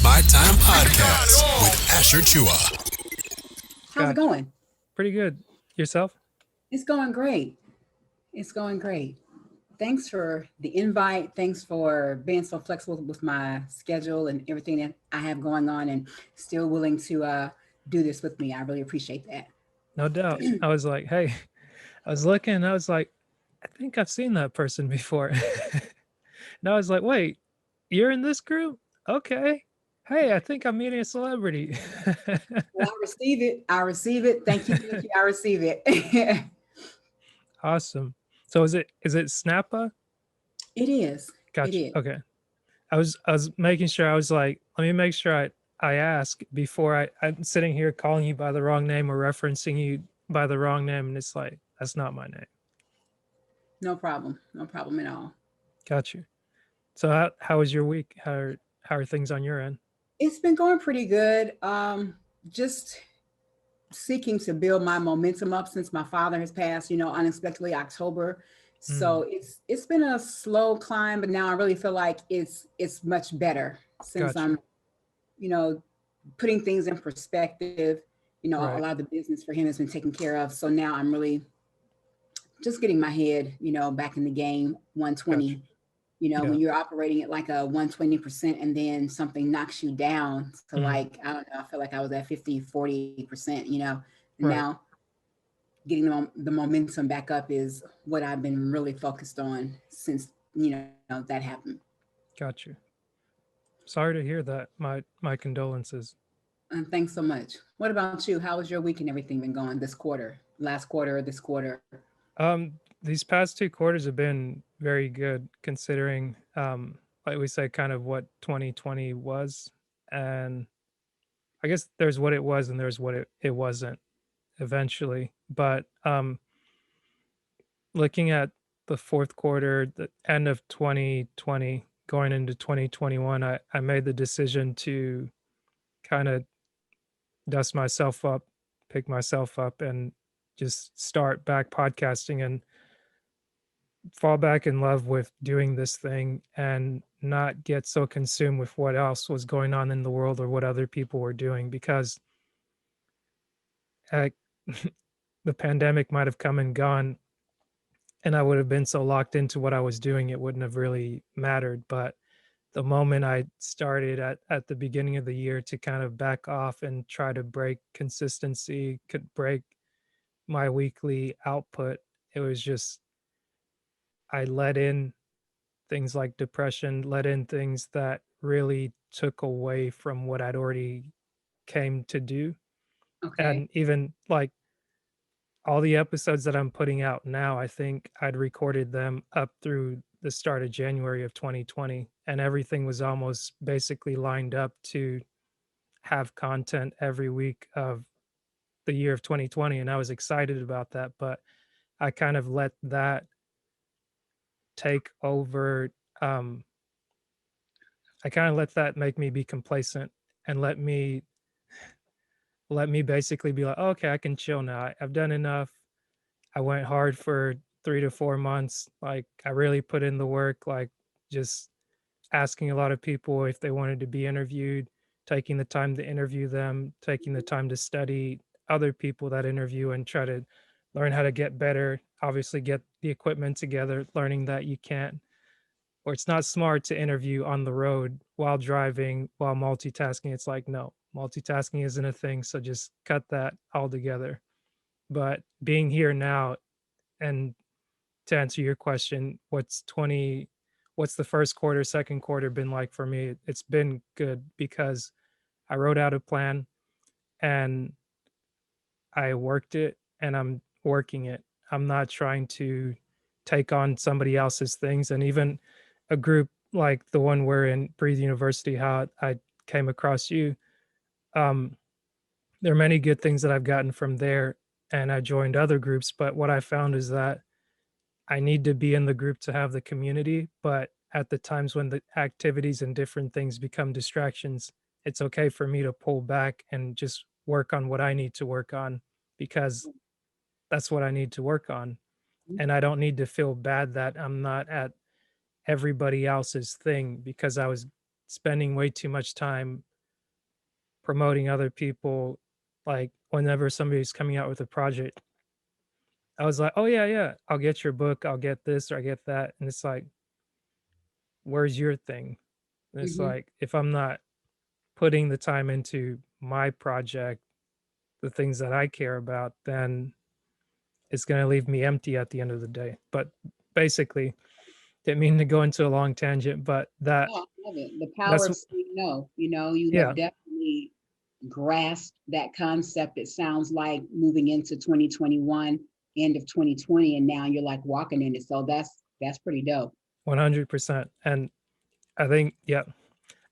My Time Podcast with Asher Tchoua. How's it Gotcha. going? Pretty good. Yourself? It's going great. It's going great. Thanks for the invite. Thanks for being so flexible with my schedule and everything that I have going on and still willing to do this with me. I really appreciate that. No doubt. I was like, hey, I was looking and I was like, I think I've seen that person before. And I was like, wait, you're in this group? Okay. Hey, I think I'm meeting a celebrity. Well, I receive it. I receive it. Thank you. Thank you. I receive it. Awesome. So is it Snappa? It is. It Gotcha. is. Okay. I was making sure. I was like, let me make sure I ask before I'm sitting here calling you by the wrong name or referencing you by the wrong name, and it's like that's not my name. No problem. No problem at all. Got you. So how was your week? How are things on your end? It's been going pretty good. Just seeking to build my momentum up since my father has passed, unexpectedly October. Mm, So it's been a slow climb, but now I really feel like it's much better since got you. I'm, you know, putting things in perspective. A Right. lot of the business for him has been taken care of. So now I'm really just getting my head, back in the game, Got 120. you. Yeah. When you're operating at like a 120% and then something knocks you down to Hmm. like, I don't know, I feel like I was at 50, 40%, and Right. now getting the momentum back up is what I've been really focused on since, that happened. Got you. Sorry to hear that. My condolences. And thanks so much. What about you? How has your week and everything been going this quarter, last quarter, this quarter? These past 2 quarters have been very good considering, like we say, kind of what 2020 was, and I guess there's what it was and there's what it wasn't eventually. But looking at the fourth quarter, the end of 2020, going into 2021, I made the decision to kind of dust myself up, pick myself up, and just start back podcasting and fall back in love with doing this thing and not get so consumed with what else was going on in the world or what other people were doing because uh, the pandemic might have come and gone and I would have been so locked into what I was doing, it wouldn't have really mattered. But the moment I started at the beginning of the year to kind of back off and try to break consistency, could break my weekly output, it was just, I let in things like depression, let in things that really took away from what I'd already came to do. Okay. And even like all the episodes that I'm putting out now, I think I'd recorded them up through the start of January of 2020, and everything was almost basically lined up to have content every week of the year of 2020. And I was excited about that, but I kind of let that take over. Um, I kind of let that make me be complacent and let me basically be like, oh, okay, I can chill now. I've done enough. I went hard for 3 to 4 months. Like I really put in the work, like just asking a lot of people if they wanted to be interviewed, taking the time to interview them, taking the time to study other people that interview and try to learn how to get better. Obviously, get the equipment together, learning that you can't, or it's not smart to interview on the road while driving, while multitasking. It's like, no, multitasking isn't a thing. So just cut that altogether. But being here now, and to answer your question, what's the first quarter, second quarter been like for me? It's been good because I wrote out a plan and I worked it and I'm working it. I'm not trying to take on somebody else's things. And even a group like the one we're in, Breathe University, how I came across you, um, there are many good things that I've gotten from there. And I joined other groups. But what I found is that I need to be in the group to have the community, but at the times when the activities and different things become distractions, it's okay for me to pull back and just work on what I need to work on because that's what I need to work on. And I don't need to feel bad that I'm not at everybody else's thing because I was spending way too much time promoting other people, like whenever somebody's coming out with a project, I was like, "Oh yeah, yeah, I'll get your book, I'll get this or I get that." And it's like, "Where's your thing?" And it's Hmm. like, if I'm not putting the time into my project, the things that I care about, then it's gonna leave me empty at the end of the day. But basically, didn't mean to go into a long tangent, but Oh, I love it. The power that's of saying no. You have yeah, definitely grasped that concept. It sounds like moving into 2021, end of 2020, and now you're like walking in it. So that's pretty dope. 100%. And I think, yeah,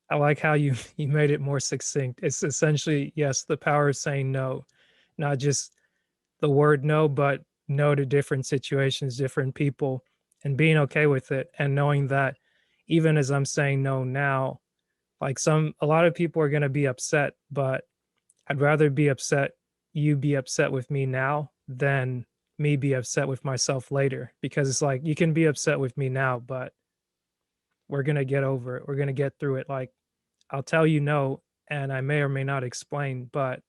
I like how you you made it more succinct. It's essentially, yes, the power of saying no, not just the word no, but no to different situations, different people, and being okay with it, and knowing that even as I'm saying no now, like a lot of people are going to be upset, but I'd rather be upset, you be upset with me now than me be upset with myself later, because it's like you can be upset with me now, but we're going to get over it. We're going to get through it. Like I'll tell you no, and I may or may not explain, but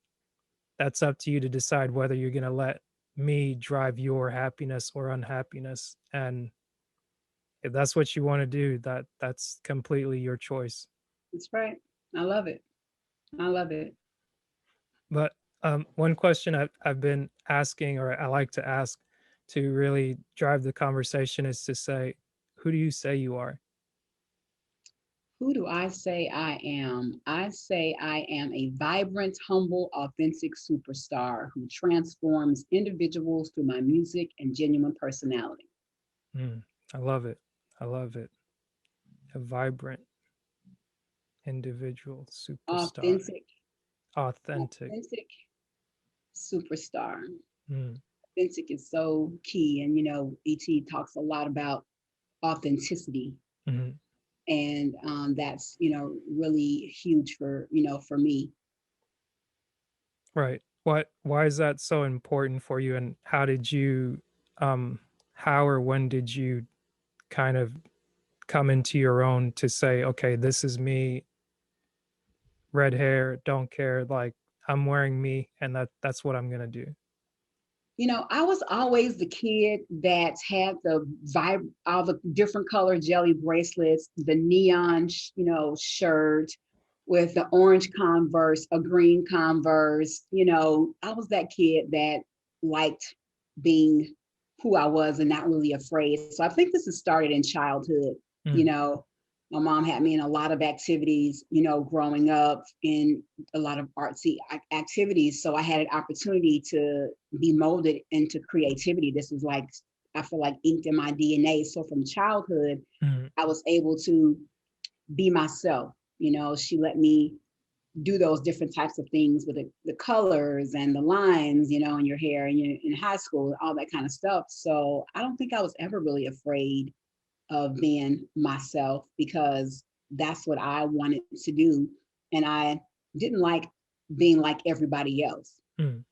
that's up to you to decide whether you're going to let me drive your happiness or unhappiness. And if that's what you want to do, that's completely your choice. That's right. I love it. I love it. But one question I've been asking, or I like to ask to really drive the conversation, is to say, who do you say you are? Who do I say I am? I say I am a vibrant, humble, authentic superstar who transforms individuals through my music and genuine personality. Mm, I love it. I love it. A vibrant individual superstar, Authentic, authentic. authentic superstar. Mm, Authentic is so key. And, ET talks a lot about authenticity. mhm. And that's, really huge for me. Right. Why is that so important for you, and how did you um how or when did you kind of come into your own to say, okay, this is me, red hair, don't care, like I'm wearing me, and that's what I'm gonna do. I was always the kid that had the vibe, all the different color jelly bracelets, the neon, shirt with the orange Converse, a green Converse. I was that kid that liked being who I was and not really afraid. So I think this has started in childhood. You Mm, know, my mom had me in a lot of activities, growing up in a lot of artsy activities. So I had an opportunity to be molded into creativity. This was like, I feel like inked in my DNA. So from childhood, mm, I was able to be myself. She let me do those different types of things with the colors and the lines, in your hair and in high school, all that kind of stuff. So I don't think I was ever really afraid of being myself because that's what I wanted to do. And I didn't like being like everybody else. mm.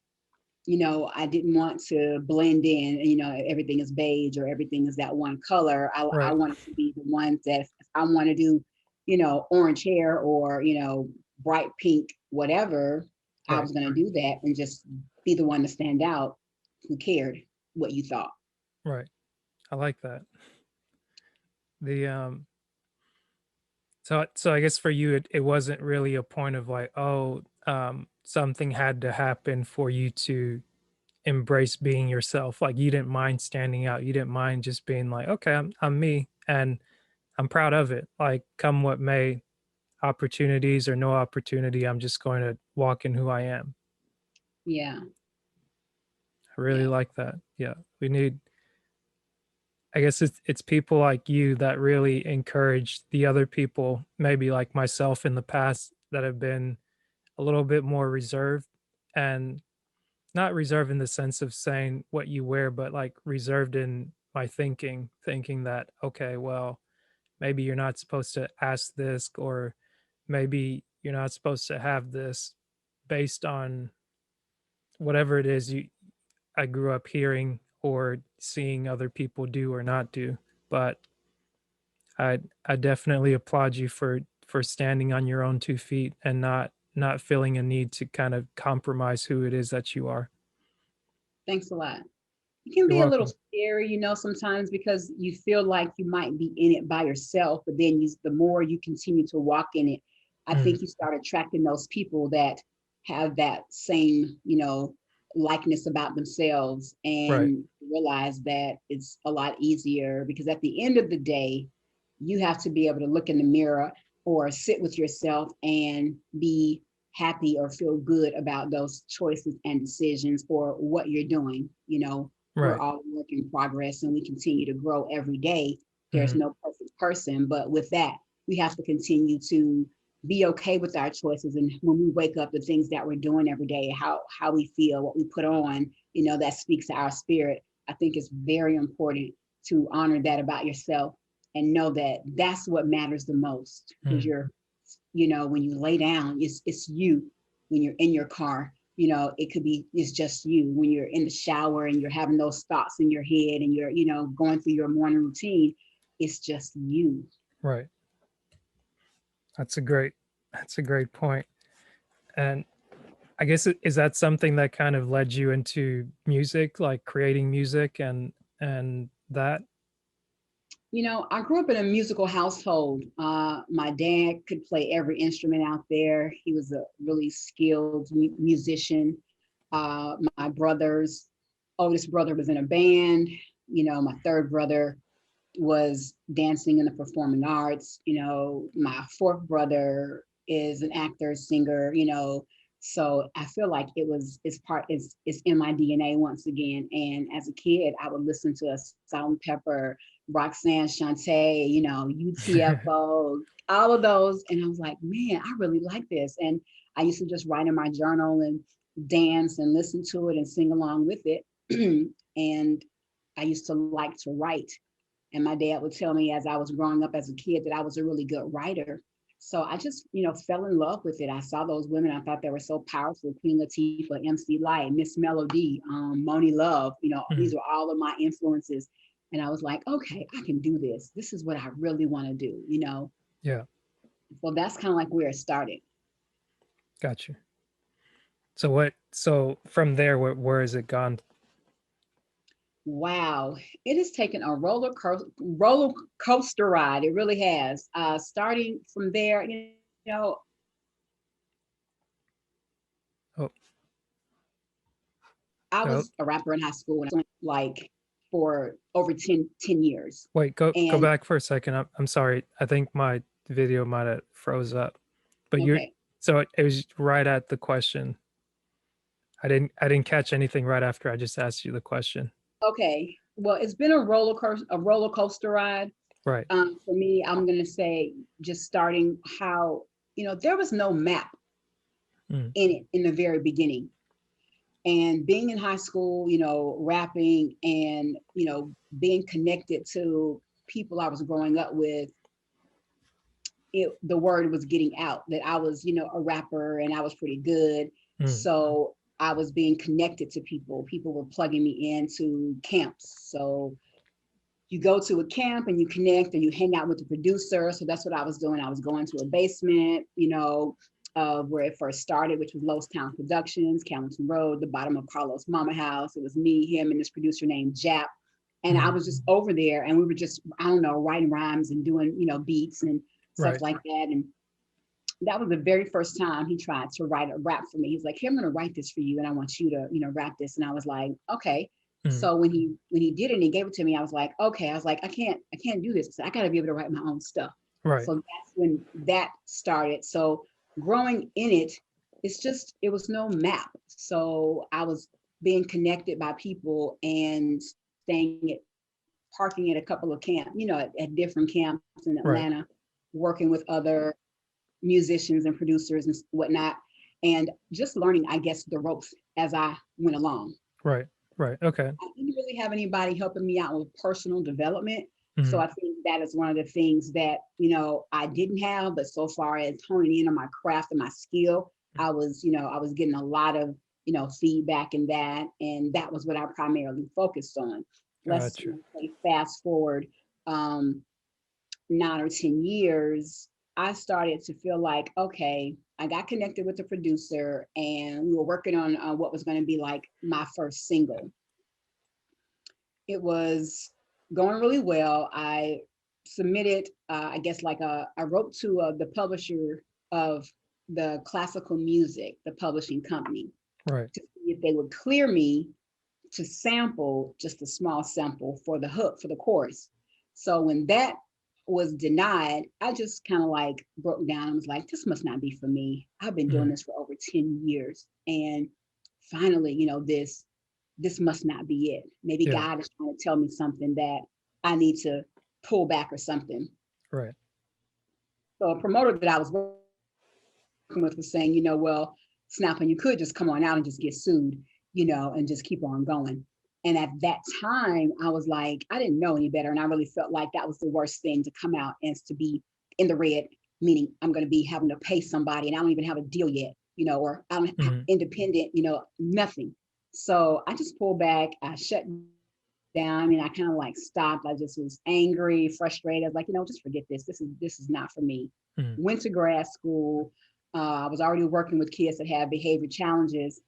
I didn't want to blend in, everything is beige or everything is that one color. I Right, wanted to be the ones that if I want to do, orange hair or, bright pink, whatever, I right, was going to do that and just be the one to stand out. Who cared what you thought? right. I like that. The so I guess for you it wasn't really a point of like, oh, something had to happen for you to embrace being yourself. Like you didn't mind standing out. You didn't mind just being like, okay, I'm me and I'm proud of it. Like come what may, opportunities or no opportunity, I'm just going to walk in who I am. Yeah. I really Yeah. like that. Yeah. We need, I guess it's people like you that really encourage the other people, maybe like myself in the past, that have been a little bit more reserved, and not reserved in the sense of saying what you wear, but like reserved in my thinking that, okay, well, maybe you're not supposed to ask this, or maybe you're not supposed to have this, based on whatever it is I grew up hearing or seeing other people do or not do. But I definitely applaud you for standing on your own 2 feet and not feeling a need to kind of compromise who it is that you are. Thanks a lot. It can You're be a little welcome. scary, sometimes because you feel like you might be in it by yourself, but then the more you continue to walk in it, I Mm, think you start attracting those people that have that same, likeness about themselves, right. and realize that it's a lot easier because at the end of the day, you have to be able to look in the mirror or sit with yourself and be happy or feel good about those choices and decisions or what you're doing. We're Right. all work in progress and we continue to grow every day. There's Mhm. no perfect person, but with that, we have to continue to be okay with our choices. And when we wake up, the things that we're doing every day, how we feel, what we put on, that speaks to our spirit. I think it's very important to honor that about yourself and know that that's what matters the most, because Mm, when you lay down, it's you. When you're in your car, it could be, it's just you. When you're in the shower and you're having those thoughts in your head and you're, going through your morning routine, it's just you. right. That's a great point. And I guess is that something that kind of led you into music, like creating music and that? I grew up in a musical household. My dad could play every instrument out there. He was a really skilled musician. My oldest brother was in a band. My third brother was dancing in the performing arts. My fourth brother is an actor, singer, so I feel like it's in my DNA once again. And as a kid, I would listen to a Salt and Pepper, Roxanne Shante, UTFO, all of those. And I was like, man, I really like this. And I used to just write in my journal and dance and listen to it and sing along with it. And I used to like to write. And my dad would tell me as I was growing up as a kid that I was a really good writer. So I just, fell in love with it. I saw those women. I thought they were so powerful. Queen Latifah, MC Light, Miss Melody, Moni Love, these Mhm. were all of my influences. And I was like, okay, I can do this. This is what I really want to do. Yeah, So that's kind of like where it started. got you. So from there, where has it gone? Wow, it has taken a roller coaster ride. It really has. Starting from there, know, Oh, I oh, was a rapper in high school and like for over 10 years. wait, go And back for a second. I'm sorry. I think my video might have froze up. But you're okay, so it was right at the question. I didn't catch anything right after I just asked you the question. okay. Well, it's been a roller coaster ride. Right. For me, I'm gonna say just starting how, there was no map Mm, in it in the very beginning. And being in high school, rapping and, being connected to people I was growing up with, the word was getting out that I was, a rapper and I was pretty good. mm, So I was being connected to people. People were plugging me into camps. So you go to a camp and you connect and you hang out with the producer. So that's what I was doing. I was going to a basement, where it first started, which was Los Town Productions, Camilton Road, the bottom of Carlos' mama house. It was me, him, and this producer named Jap. And I mm, was just over there and we were just, I don't know, writing rhymes and doing, beats and stuff right. like that. And that was the very first time he tried to write a rap for me. He's like, "Hey, I'm gonna write this for you, and I want you to, rap this." And I was like, "Okay." Mm, So when he did it and he gave it to me, I was like, "Okay." I was like, "I can't do this. I got to be able to write my own stuff." right. So that's when that started. So growing in it, it was no map. So I was being connected by people and staying at parking at a couple of camp, at different camps in Right. Atlanta, working with other musicians and producers and whatnot, and just learning, I guess, the ropes as I went along. Right. Right. Okay. I didn't really have anybody helping me out with personal development. So Mhm. I think that is one of the things that, I didn't have, but so far as honing in on my craft and my skill, I was getting a lot of, feedback in that. And that was what I primarily focused on. Let's Gotcha. say fast forward, um, 9 or 10 years, I started to feel like, okay, I got connected with the producer and we were working on what was going to be like my first single. It was going really well. I submitted, I guess, like I wrote to the publisher of the classical music, the publishing company, Right. to see if they would clear me to sample just a small sample for the hook for the chorus. So when that was denied, I just kind of like broke down and was like, this must not be for me. I've been doing Mm. this for over 10 years. And finally, this must not be it. Maybe Yeah. God is trying to tell me something that I need to pull back or something. Right. So a promoter that I was working with was saying, well, Snappa, you could just come on out and just get sued, and just keep on going. And at that time, I was like, I didn't know any better. And I really felt like that was the worst thing to come out and to be in the red, meaning I'm going to be having to pay somebody and I don't even have a deal yet, or I'm Mm. independent, nothing. So I just pulled back, I shut down. I mean, I kind of like stopped. I just was angry, frustrated. I was like, just forget this. This is not for me. Mm. Went to grad school. I was already working with kids that had behavior challenges,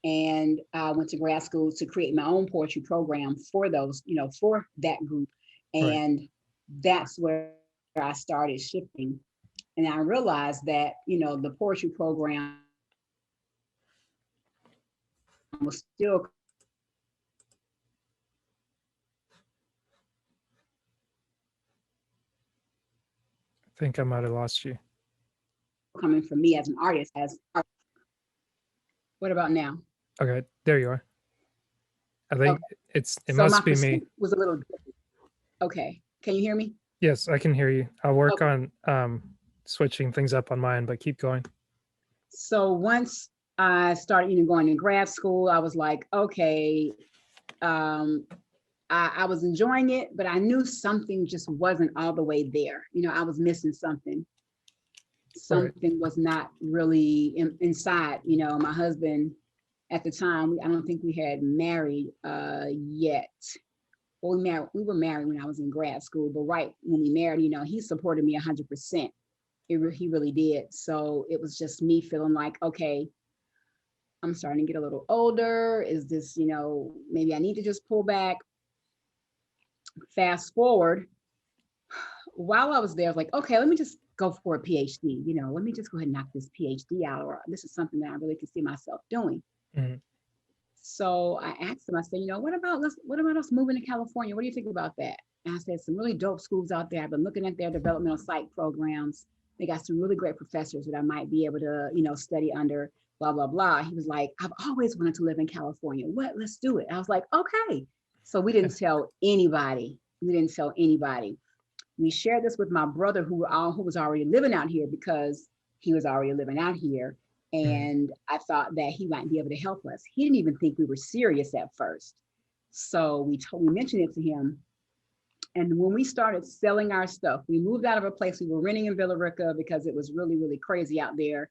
and I went to grad school to create my own poetry program for those, for that group. Right. And that's where I started shifting. And I realized that, the poetry program was still I think I might have lost you. coming from me as an artist. What about now? Okay, there you are. I Okay. think it So my must be me. pursuit was a little different. Okay. Can you hear me? Yes, I can hear you. I'll work Okay. on switching things up on mine, but keep going. So once I started, going to grad school, I was like, okay, um, I was enjoying it, but I knew something just wasn't all the way there. I was missing something. Right. Something was not really inside. My husband at the time, I don't think we had married yet. Well, we were married when I was in grad school, but right when we married, he supported me 100%. He really did. So it was just me feeling like, okay, I'm starting to get a little older. Is this, maybe I need to just pull back. Fast forward, while I was there, I was like, okay, let me just go for a PhD. Let me just go ahead and knock this PhD out, or this is something that I really can see myself doing. Mm. So I asked him, I said, what about us moving to California? What do you think about that? And I said, some really dope schools out there. I've been looking at their developmental psych programs. They got some really great professors that I might be able to, study under, blah, blah, blah. He was like, I've always wanted to live in California. What? Let's do it. I was like, okay. So we didn't tell anybody. We shared this with my brother who was already living out here, because he was already living out here. Mm. And I thought that he might be able to help us. He didn't even think we were serious at first. So we mentioned it to him. And when we started selling our stuff, we moved out of a place we were renting in Villa Rica because it was really, really crazy out there.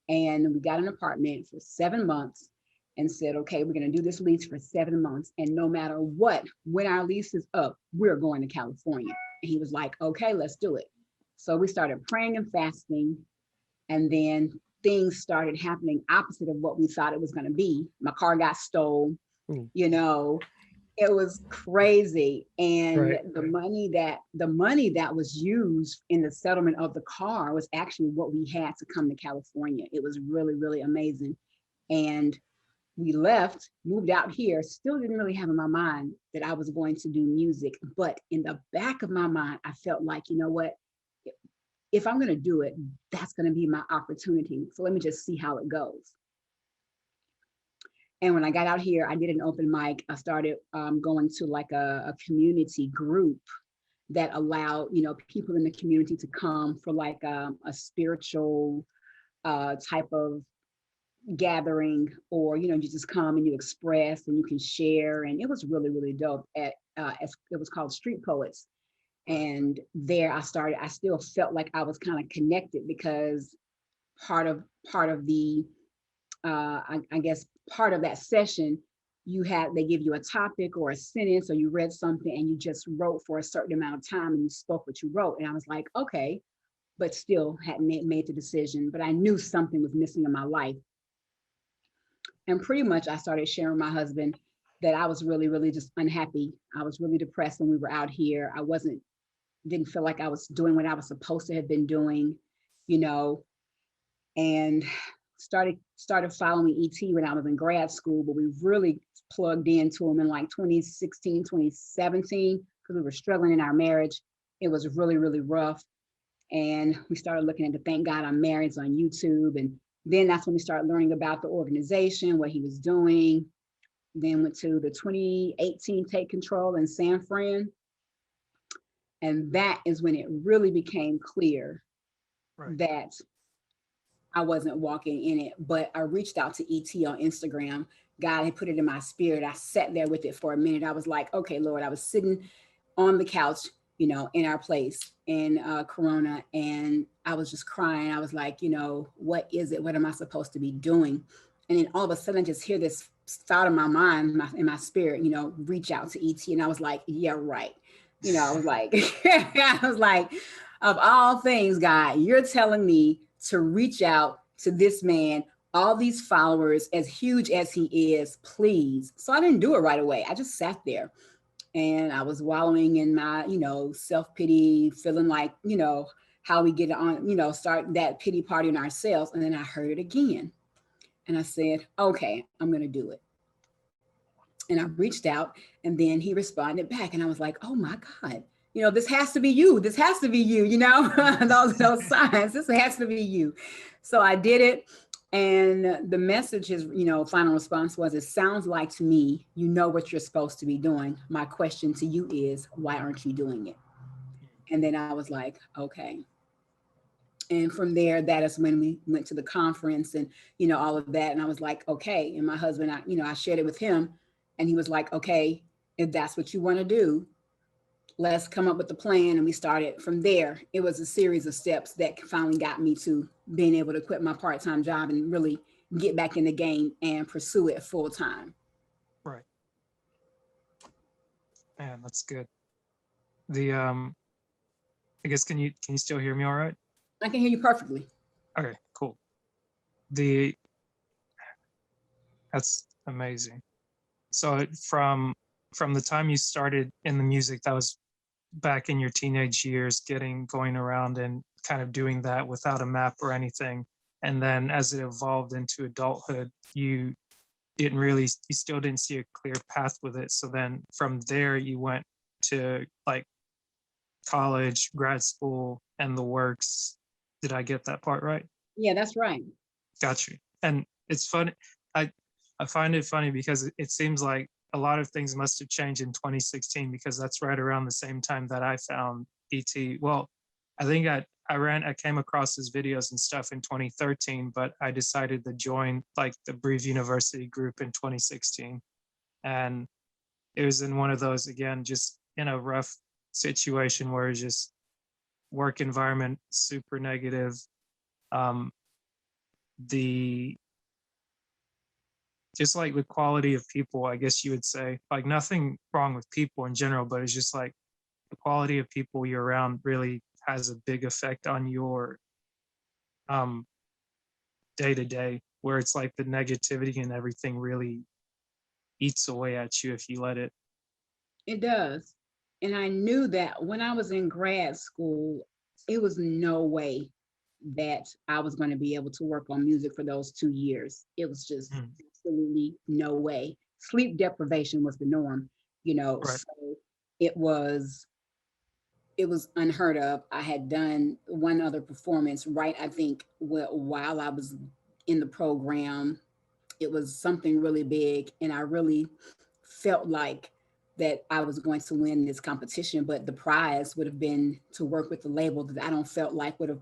And we got an apartment for 7 months and said, okay, we're going to do this lease for 7 months. And no matter what, when our lease is up, we're going to California. And he was like, okay, let's do it. So we started praying and fasting. And then things started happening opposite of what we thought it was going to be. My car got stolen. Ooh. It was crazy. And Right. the money that was used in the settlement of the car was actually what we had to come to California. It was really, really amazing. And we left, moved out here, still didn't really have in my mind that I was going to do music. But in the back of my mind, I felt like, you know what? If I'm going to do it, that's going to be my opportunity. So let me just see how it goes. And when I got out here, I did an open mic. I started going to like a community group that allowed, people in the community to come for like a spiritual type of gathering, or, you just come and you express and you can share. And it was really, really dope. It was called Street Poets. And there I still felt like I was kind of connected, because part of the I guess part of that session, they give you a topic or a sentence, or you read something and you just wrote for a certain amount of time and you spoke what you wrote. And I was like, okay, but still hadn't made the decision. But I knew something was missing in my life. And pretty much I started sharing with my husband that I was really, really just unhappy. I was really depressed when we were out here. I didn't feel like I was doing what I was supposed to have been doing, you know, and started following ET when I was in grad school, but we really plugged into him in like 2016, 2017, because we were struggling in our marriage. It was really, really rough. And we started looking into Thank God I'm Married on YouTube. And then that's when we started learning about the organization, what he was doing. Then went to the 2018 Take Control in San Fran. And that is when it really became clear that I wasn't walking in it. But I reached out to ET on Instagram. God had put it in my spirit. I sat there with it for a minute. I was like, okay, Lord, I was sitting on the couch, you know, in our place in Corona, and I was just crying. I was like, you know, what is it? What am I supposed to be doing? And then all of a sudden, I just hear this thought in my mind, in my spirit, you know, reach out to ET. And I was like, yeah, right. You know, I was like, I was like, of all things, God, you're telling me to reach out to this man, all these followers, as huge as he is, please. So I didn't do it right away. I just sat there. And I was wallowing in my, you know, self-pity, feeling like, you know, how we get on, you know, start that pity party on ourselves. And then I heard it again. And I said, okay, I'm going to do it. And I reached out, and then he responded back. And I was like, oh my God, you know, this has to be you. This has to be you, you know, those signs. This has to be you. So I did it. And the message is, you know, final response was, it sounds like to me, you know what you're supposed to be doing. My question to you is, why aren't you doing it? And then I was like, okay. And from there, that is when we went to the conference and, you know, all of that. And I was like, okay. And my husband, I shared it with him, and he was like, okay, if that's what you want to do, let's come up with the plan. And we started from there. It was a series of steps that finally got me to being able to quit my part-time job and really get back in the game and pursue it full time. Right. Man, that's good. The I guess can you still hear me all right? I can hear you perfectly. Okay, cool. That's amazing. So from the time you started in the music, that was back in your teenage years, going around and kind of doing that without a map or anything. And then as it evolved into adulthood, you still didn't see a clear path with it. So then from there you went to like college, grad school, and the works. Did I get that part right? Yeah, that's right. Got you. And it's funny. I find it funny because it seems like a lot of things must have changed in 2016, because that's right around the same time that I found ET. Well, I think I came across his videos and stuff in 2013, but I decided to join like the Breve University group in 2016. And it was in one of those, again, just in a rough situation where it's just work environment, super negative. The just like the quality of people, I guess you would say, like nothing wrong with people in general, but it's just like the quality of people you're around really has a big effect on your day to day, where it's like the negativity and everything really eats away at you if you let it. It does. And I knew that when I was in grad school, it was no way that I was going to be able to work on music for those 2 years. It was just absolutely no way. Sleep deprivation was the norm, you know. Right. So it was unheard of. I had done one other performance, right? I think while I was in the program, it was something really big, and I really felt like that I was going to win this competition, but the prize would have been to work with the label that I don't felt like would have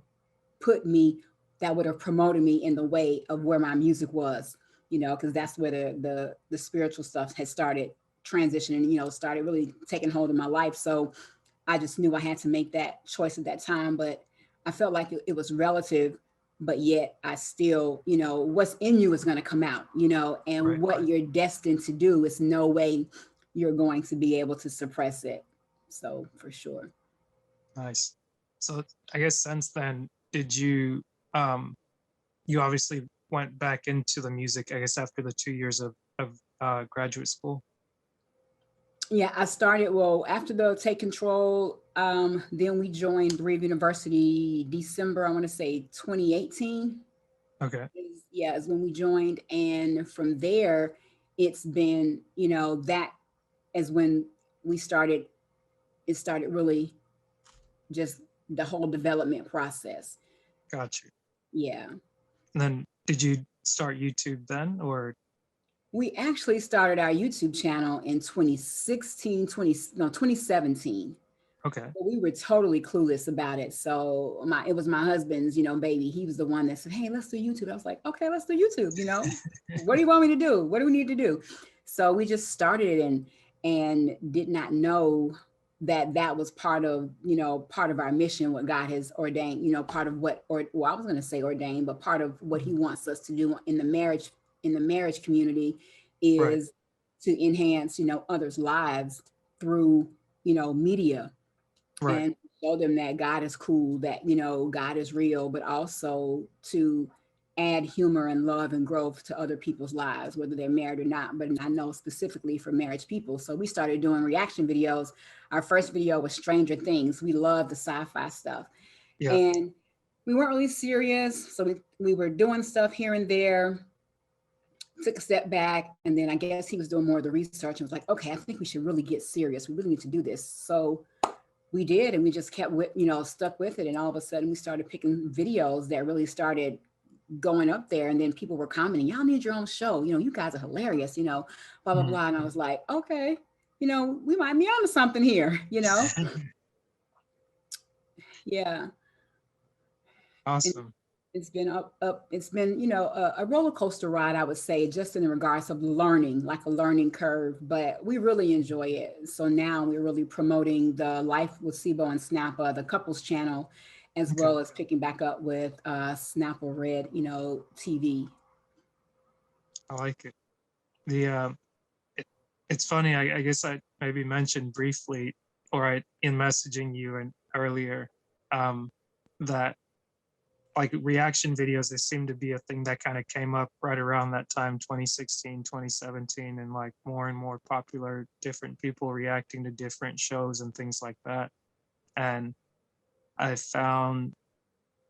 put me, that would have promoted me in the way of where my music was, you know, because that's where the spiritual stuff had started transitioning, you know, started really taking hold of my life. So I just knew I had to make that choice at that time, but I felt like it was relative, but yet I still, you know, what's in you is going to come out, you know, and what you're destined to do is no way you're going to be able to suppress it. So for sure. Nice. So I guess since then, did you you obviously went back into the music, I guess after the 2 years of graduate school? Yeah, I started, well, after the Take Control, then we joined Brave University December, I want to say 2018. Okay, Yeah, is when we joined. And from there, it's been, that is when we started, it started really just the whole development process. got you. Yeah. And then did you start YouTube then, or We actually started our YouTube channel in 2016, 2017. okay, But we were totally clueless about it. So it was my husband's, baby. He was the one that said, "Hey, let's do YouTube." I was like, "Okay, let's do YouTube." What do you want me to do? What do we need to do? So we just started it, and did not know that that was part of our mission, what God has ordained, part of what, or well, I was going to say ordained, but part of what He wants us to do in the marriage community right, is to enhance, others' lives through, media, right, and show them that God is cool, that, God is real, but also to add humor and love and growth to other people's lives, whether they're married or not. But I know specifically for marriage people. So we started doing reaction videos. Our first video was Stranger Things. We love the sci-fi stuff. yeah, And we weren't really serious. So we were doing stuff here and there, took a step back, and then I guess he was doing more of the research and was like, okay, I think we should really get serious. We really need to do this. So we did, and we just kept with, stuck with it. And all of a sudden we started picking videos that really started going up there. And then people were commenting, "Y'all need your own show. You guys are hilarious, blah, blah, mhm. blah." And I was like, okay, we might be onto something here, Yeah. And Awesome. it's been up. It's been, a roller coaster ride, I would say, just in regards of learning, like a learning curve, but we really enjoy it. So now we're really promoting the Life with Sibo and Snappa, the couples channel, as Okay, well as picking back up with Snappa R.E.D, TV. I like it. The it, it's funny. I guess I maybe mentioned briefly, or I in messaging you and earlier, um, that like reaction videos, they seem to be a thing that kind of came up right around that time, 2016, 2017, and like more and more popular, different people reacting to different shows and things like that. And I found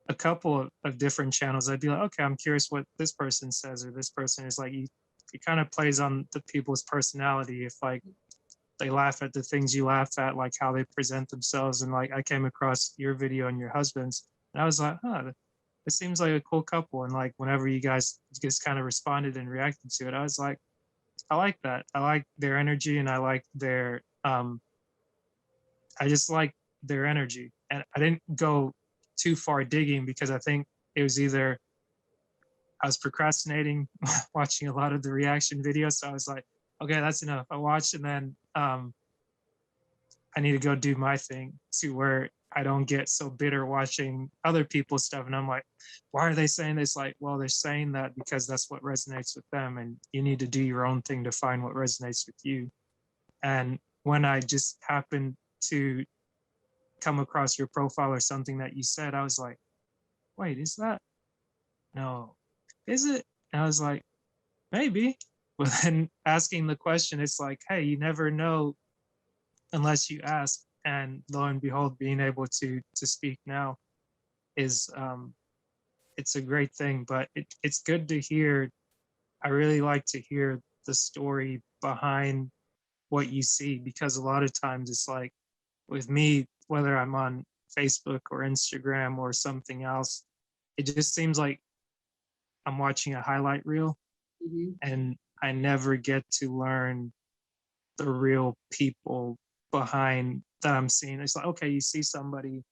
a couple of different channels. I'd be like, okay, I'm curious what this person says, or this person is like, it kind of plays on the people's personality. If like they laugh at the things you laugh at, like how they present themselves. And like I came across your video and your husband's, and I was like, huh, it seems like a cool couple. And like whenever you guys just kind of responded and reacted to it, I was like, I like that. I like their energy, and I like their I just like their energy. And I didn't go too far digging because I think it was either I was procrastinating watching a lot of the reaction videos. So I was like, okay, that's enough. I watched, and then I need to go do my thing, to where I don't get so bitter watching other people's stuff. And I'm like, why are they saying this? Like, well, they're saying that because that's what resonates with them. And you need to do your own thing to find what resonates with you. And when I just happened to come across your profile or something that you said, I was like, wait, is that? No, is it? And I was like, maybe. But then asking the question, it's like, hey, you never know unless you ask. And lo and behold, being able to speak now is it's a great thing. But it's good to hear. I really like to hear the story behind what you see, because a lot of times it's like with me, whether I'm on Facebook or Instagram or something else, it just seems like I'm watching a highlight reel, Hmm. and I never get to learn the real people behind that I'm seeing. It's like, okay, you see somebody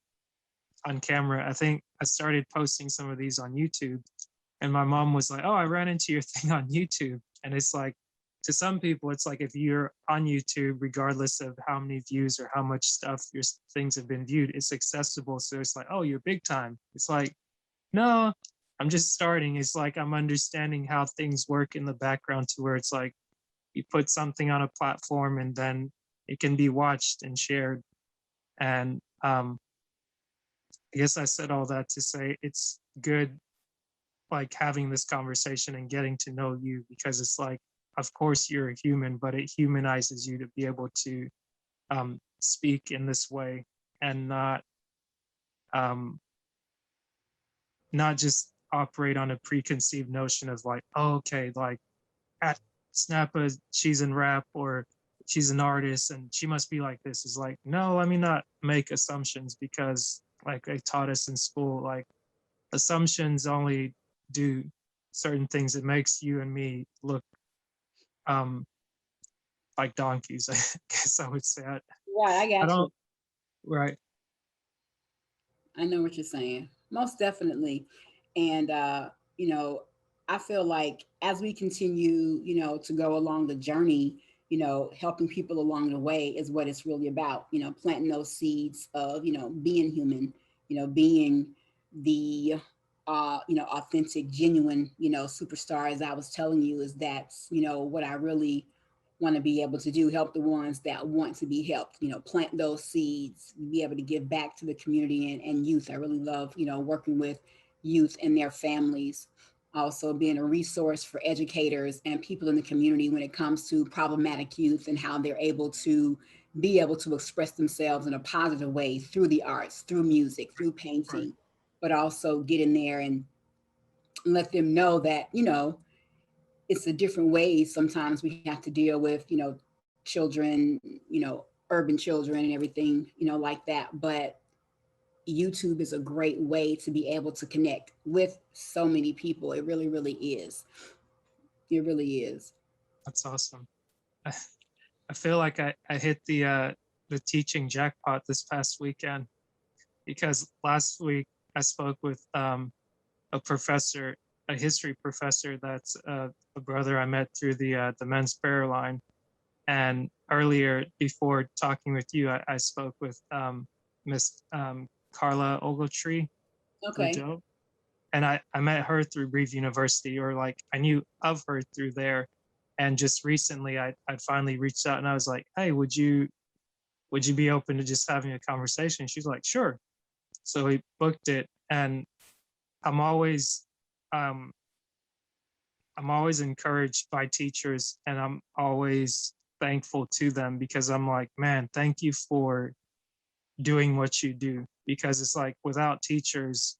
on camera. I think I started posting some of these on YouTube, and my mom was like, "Oh, I ran into your thing on YouTube." And it's like, to some people, it's like if you're on YouTube, regardless of how many views or how much stuff your things have been viewed, it's accessible. So it's like, oh, you're big time. It's like, no, I'm just starting. It's like I'm understanding how things work in the background, to where it's like you put something on a platform and then it can be watched and shared. And I guess I said all that to say it's good, like having this conversation and getting to know you, because it's like, of course you're a human, but it humanizes you to be able to speak in this way and um, not just operate on a preconceived notion of like, oh, okay, like at Snappa, she's in rap or she's an artist and she must be like this. Is like, no, let me not make assumptions, because like they taught us in school, like assumptions only do certain things. It makes you and me look um like donkeys, I guess I would say. Right, I I got you. don't, right. I know what you're saying. Most definitely. And you know, I feel like as we continue, to go along the journey, helping people along the way is what it's really about. Planting those seeds of, being human, being the authentic, genuine, superstar, as I was telling you, is that's, what I really want to be able to do, help the ones that want to be helped, plant those seeds, be able to give back to the community and youth. I really love, working with youth and their families, also being a resource for educators and people in the community when it comes to problematic youth and how they're able to be able to express themselves in a positive way through the arts, through music, through Right. painting, but also get in there and let them know that, it's a different ways sometimes we have to deal with, children, urban children and everything, like that. But YouTube is a great way to be able to connect with so many people. It really, really is. It really is. That's awesome. I, I feel like I hit the teaching jackpot this past weekend, because last week I spoke with a professor, a history professor that's a brother I met through the men's prayer line. And earlier, before talking with you, I spoke with Miss Carla Ogletree Okay. Lajo, and I met her through Breathe University, or like I knew of her through there. And just recently, I'd finally reached out and I was like, hey, would you be open to just having a conversation? She's like, sure. So we booked it, and I'm always um, I'm always encouraged by teachers, and I'm always thankful to them, because I'm like, man, thank you for doing what you do, because it's like without teachers,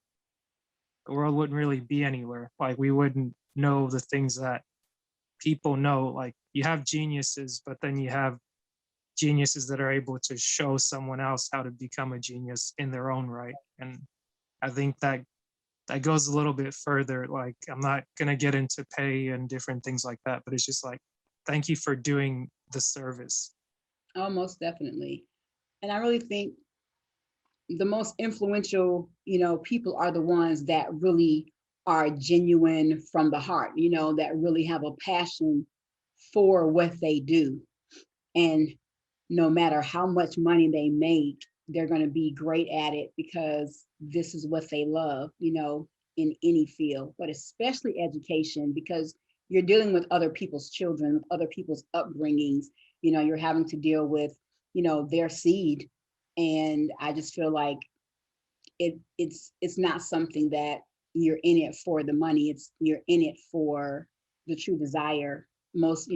the world wouldn't really be anywhere. Like we wouldn't know the things that people know. Like you have geniuses, but then you have geniuses that are able to show someone else how to become a genius in their own right. And I think that goes a little bit further. Like I'm not gonna get into pay and different things like that, but it's just like, thank you for doing the service. Oh, most definitely. And I really think the most influential, people are the ones that really are genuine from the heart, that really have a passion for what they do. And no matter how much money they make, they're going to be great at it because this is what they love, in any field, but especially education, because you're dealing with other people's children, with other people's upbringings, you're having to deal with, their seed. And I just feel like it's not something that you're in it for the money. It's you're in it for the true desire. Most,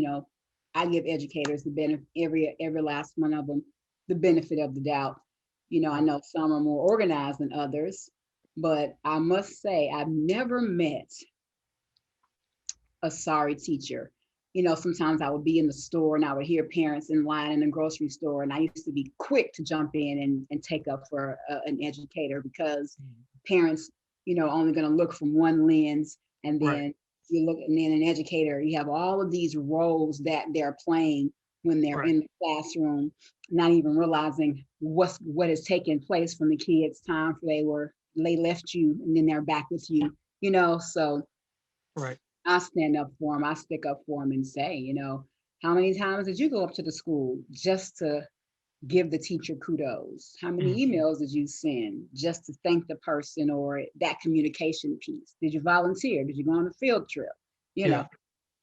I give educators the benefit, every last one of them, the benefit of the doubt. I know some are more organized than others, but I must say I've never met a sorry teacher. Sometimes I would be in the store and I would hear parents in line in the grocery store, and I used to be quick to jump in and take up for an educator, because parents, only going to look from one lens, and Right. then you look, and then an educator, you have all of these roles that they're playing when they're Right. in the classroom, not even realizing what is taking place from the kids' time for they left you and then they're back with you, so Right. I stand up for them. I stick up for them and say, how many times did you go up to the school just to give the teacher kudos? How many Mhm. emails did you send just to thank the person, or that communication piece? Did you volunteer? Did you go on a field trip? You Yeah. know,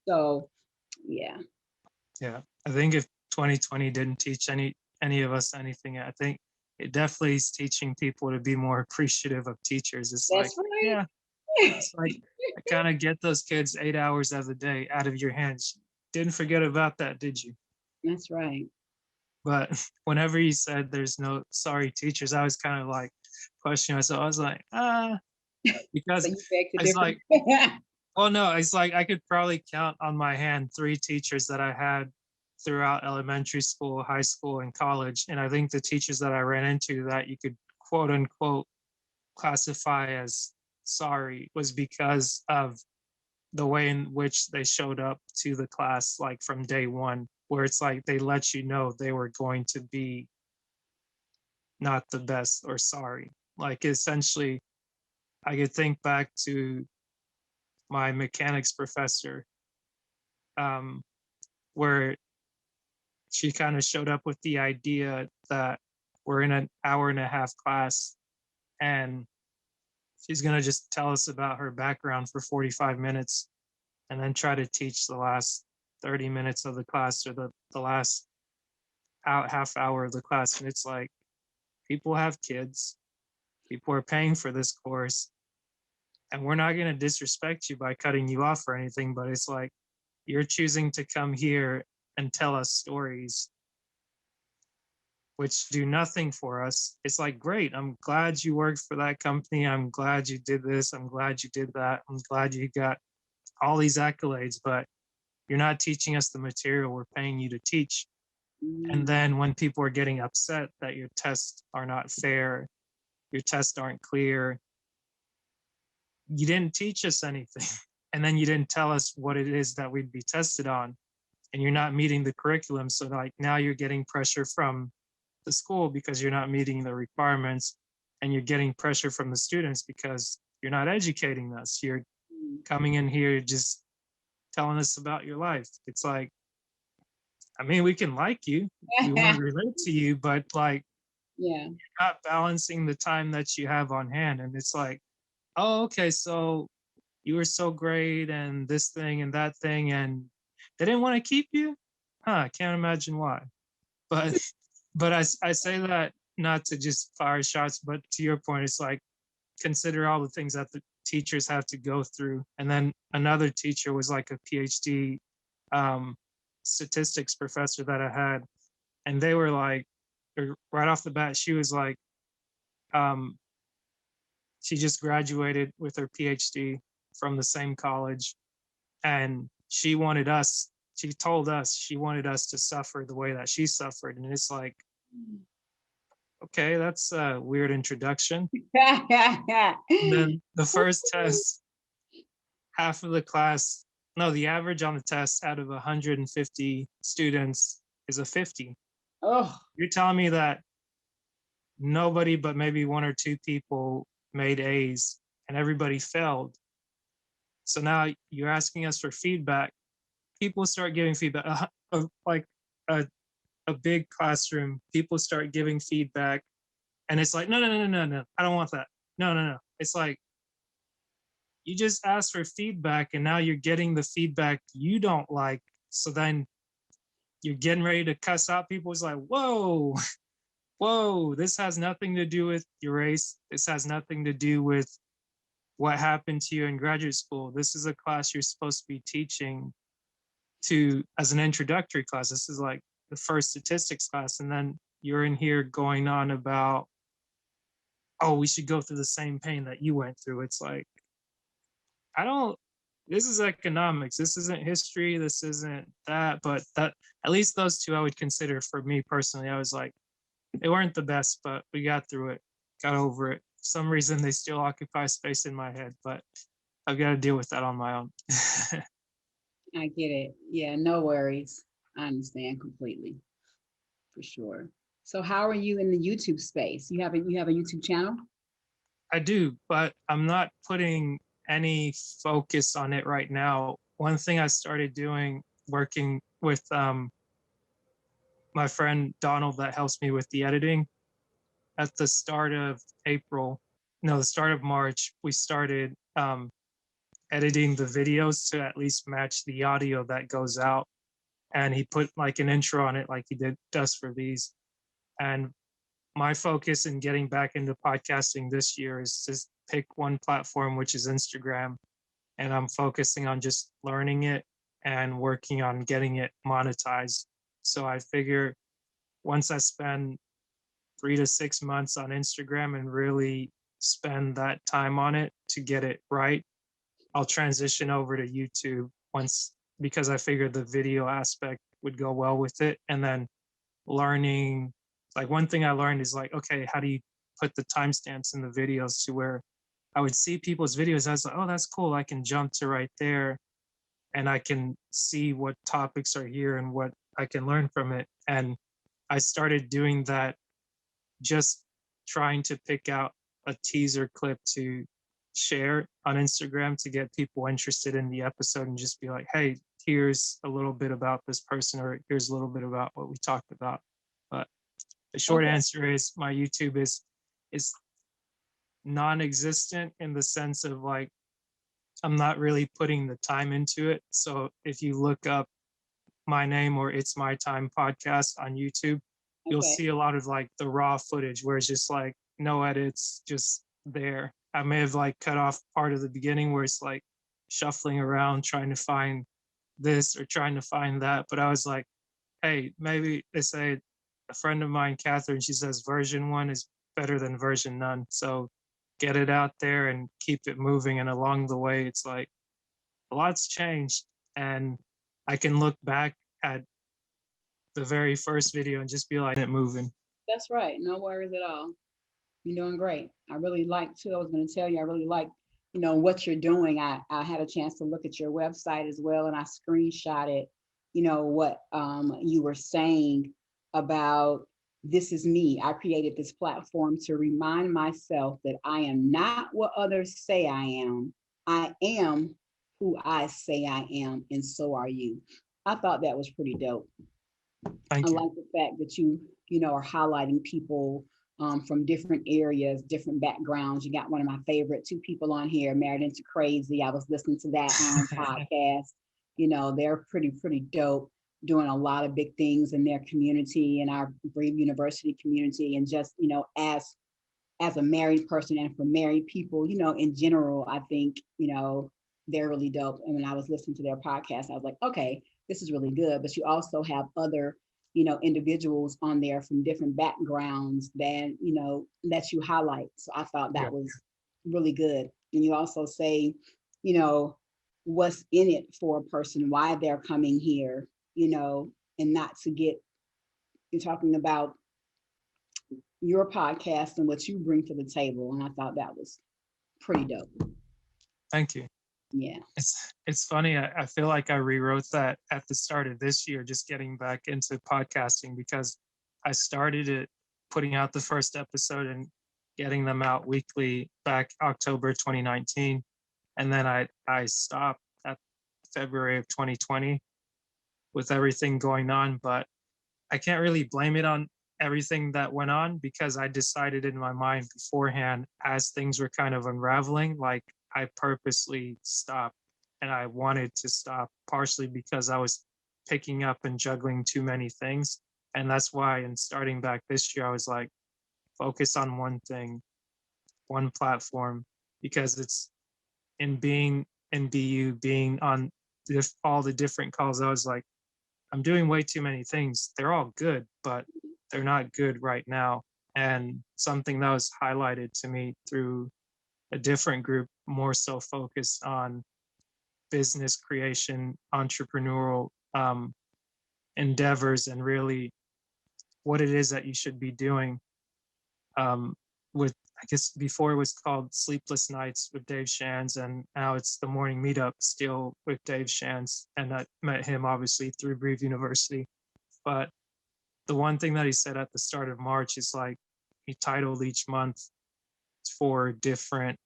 so yeah. Yeah. I think if 2020 didn't teach any of us anything, I think it definitely is teaching people to be more appreciative of teachers. It's like, That's right. yeah, it's like I kind of get those kids 8 hours of the day out of your hands. Didn't forget about that, did you? That's right. But whenever you said there's no sorry teachers, I was kind of like questioning myself. I was like, So because you beg to it's differ. like, well, no, it's like I could probably count on my hand 3 teachers that I had throughout elementary school, high school, and college. And I think the teachers that I ran into that you could quote unquote classify as sorry was because of the way in which they showed up to the class, like from day one, where it's like they let you know they were going to be not the best or sorry. Like essentially, I could think back to my mechanics professor, um, where she kind of showed up with the idea that we're in an hour and a half class and she's going to just tell us about her background for 45 minutes and then try to teach the last 30 minutes of the class or the last half hour of the class. And it's like, people have kids, people are paying for this course, and we're not going to disrespect you by cutting you off or anything, but it's like, you're choosing to come here and tell us stories which do nothing for us. It's like, great, I'm glad you worked for that company. I'm glad you did this. I'm glad you did that. I'm glad you got all these accolades, but you're not teaching us the material we're paying you to teach. And Mm. then when people are getting upset that your tests are not fair, your tests aren't clear, you didn't teach us anything. And then you didn't tell us what it is that we'd be tested on. And you're not meeting the curriculum. So like now you're getting pressure from the school because you're not meeting the requirements, and you're getting pressure from the students because you're not educating us. You're coming in here just telling us about your life. It's like, I mean, we can like you, we want to relate to you, but like, Yeah. you're not balancing the time that you have on hand. And it's like, oh, okay, so you were so great and this thing and that thing, and they didn't want to keep you? Huh, I can't imagine why. But I say that not to just fire shots, but to your point, it's like, consider all the things that the teachers have to go through. And then another teacher was like a PhD um, statistics professor that I had, and they were like, right off the bat, she was like, um, she just graduated with her PhD from the same college, and she told us she wanted us to suffer the way that she suffered. And it's like, okay, that's a weird introduction. And then the first test, half of the class, no, the average on the test out of 150 students is a 50. Oh, You're telling me that nobody but maybe 1 or 2 people made A's and everybody failed. So now you're asking us for feedback. People start giving feedback, like a, a big classroom, people start giving feedback. And it's like, no, no, no, no, no, no, I don't want that. No, no, no. It's like, you just asked for feedback and now you're getting the feedback you don't like. So then you're getting ready to cuss out people. It's like, whoa, whoa, this has nothing to do with your race. This has nothing to do with what happened to you in graduate school. This is a class you're supposed to be teaching to as an introductory class. This is like the first statistics class. And then you're in here going on about, oh, we should go through the same pain that you went through. It's like, I don't, this is economics. This isn't history. This isn't that. But that, at least those two I would consider for me personally. I was like, they weren't the best, but we got through it, got over it. For some reason, they still occupy space in my head, but I've got to deal with that on my own. I get it. Yeah, no worries. I understand completely, for sure. So how are you in the YouTube space? You have a YouTube channel? I do, but I'm not putting any focus on it right now. One thing I started doing, working with my friend Donald that helps me with the editing, at the start of April, no, the start of March, we started editing the videos to at least match the audio that goes out. And he put like an intro on it, like he does for these. And my focus in getting back into podcasting this year is to pick one platform, which is Instagram. And I'm focusing on just learning it and working on getting it monetized. So I figure once I spend 3 to 6 months on Instagram and really spend that time on it to get it right, I'll transition over to YouTube once, because I figured the video aspect would go well with it. And then learning, like one thing I learned is like, okay, how do you put the timestamps in the videos to where I would see people's videos. I was like, oh, that's cool. I can jump to right there and I can see what topics are here and what I can learn from it. And I started doing that, just trying to pick out a teaser clip to share on Instagram to get people interested in the episode and just be like, hey, here's a little bit about this person, or here's a little bit about what we talked about. But the short answer is my YouTube is non-existent in the sense of like I'm not really putting the time into it. So if you look up my name or It's My Time podcast on YouTube, you'll see a lot of like the raw footage where it's just like no edits, just there. I may have like cut off part of the beginning where it's like shuffling around trying to find this or trying to find that. But I was like, hey, maybe they say a friend of mine, Catherine, she says version 1 is better than version none. So get it out there and keep it moving. And along the way, it's like a lot's changed. And I can look back at the very first video and just be like, it moving. That's right. No worries at all. You're doing great. I really like too. I was going to tell you, I really like, what you're doing. I had a chance to look at your website as well, and I screenshotted, what you were saying about this is me. I created this platform to remind myself that I am not what others say I am. I am who I say I am, and so are you. I thought that was pretty dope. Thank you. I like the fact that you are highlighting people from different areas, different backgrounds. You got one of my favorite 2 people on here, Married into Crazy. I was listening to that podcast. They're pretty dope, doing a lot of big things in their community, in our Brave University community, and just as a married person and for married people, in general, I think they're really dope. And when I was listening to their podcast, I was like, okay, this is really good. But you also have other individuals on there from different backgrounds that that you highlight. So I thought that was really good. And you also say what's in it for a person, why they're coming here, and not to get, you're talking about your podcast and what you bring to the table. And I thought that was pretty dope. Thank you. Yeah. It's funny. I feel like I rewrote that at the start of this year, just getting back into podcasting, because I started it putting out the first episode and getting them out weekly back October 2019. And then I stopped at February of 2020 with everything going on. But I can't really blame it on everything that went on, because I decided in my mind beforehand, as things were kind of unraveling, like I purposely stopped, and I wanted to stop partially because I was picking up and juggling too many things. And that's why in starting back this year, I was like, focus on one thing, one platform, because it's in being in BU, being on all the different calls, I was like, I'm doing way too many things. They're all good, but they're not good right now. And something that was highlighted to me through a different group, more so focused on business creation, entrepreneurial endeavors, and really what it is that you should be doing. With, I guess before it was called Sleepless Nights with Dave Shands, and now it's the Morning Meetup still with Dave Shands. And I met him obviously through Breve University. But the one thing that he said at the start of March is like, he titled each month for different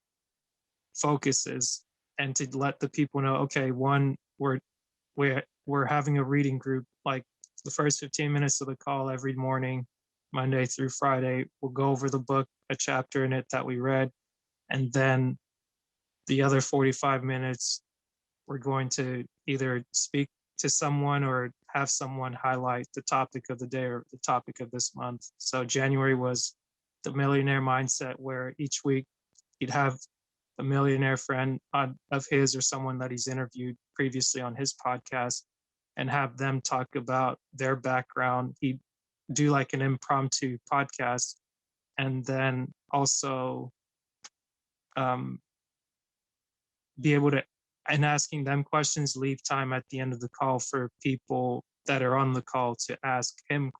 focuses, and to let the people know, okay, one, we're having a reading group, like the first 15 minutes of the call every morning, Monday through Friday, we'll go over the book, a chapter in it that we read, and then the other 45 minutes we're going to either speak to someone or have someone highlight the topic of the day or the topic of this month. So January was the millionaire mindset, where each week he'd have a millionaire friend of his or someone that he's interviewed previously on his podcast and have them talk about their background. He'd do like an impromptu podcast, and then also be able to, and asking them questions, leave time at the end of the call for people that are on the call to ask him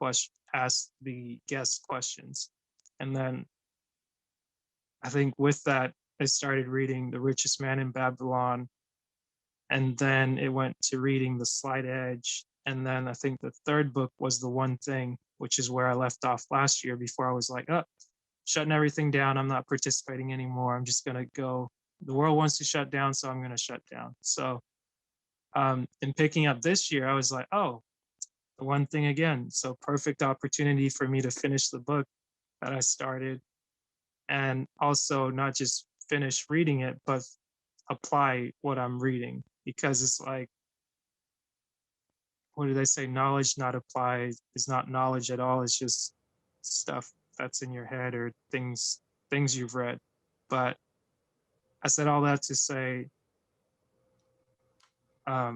ask the guest questions. And then I think with that, I started reading The Richest Man in Babylon, and then it went to reading The Slight Edge. And then I think the third book was The One Thing, which is where I left off last year before I was like, oh, shutting everything down. I'm not participating anymore. I'm just going to go. The world wants to shut down, so I'm going to shut down. So in picking up this year, I was like, oh, The One Thing again. So perfect opportunity for me to finish the book that I started, and also not just finish reading it, but apply what I'm reading, because it's like, what do they say? Knowledge not applied is not knowledge at all. It's just stuff that's in your head or things you've read. But I said all that to say, I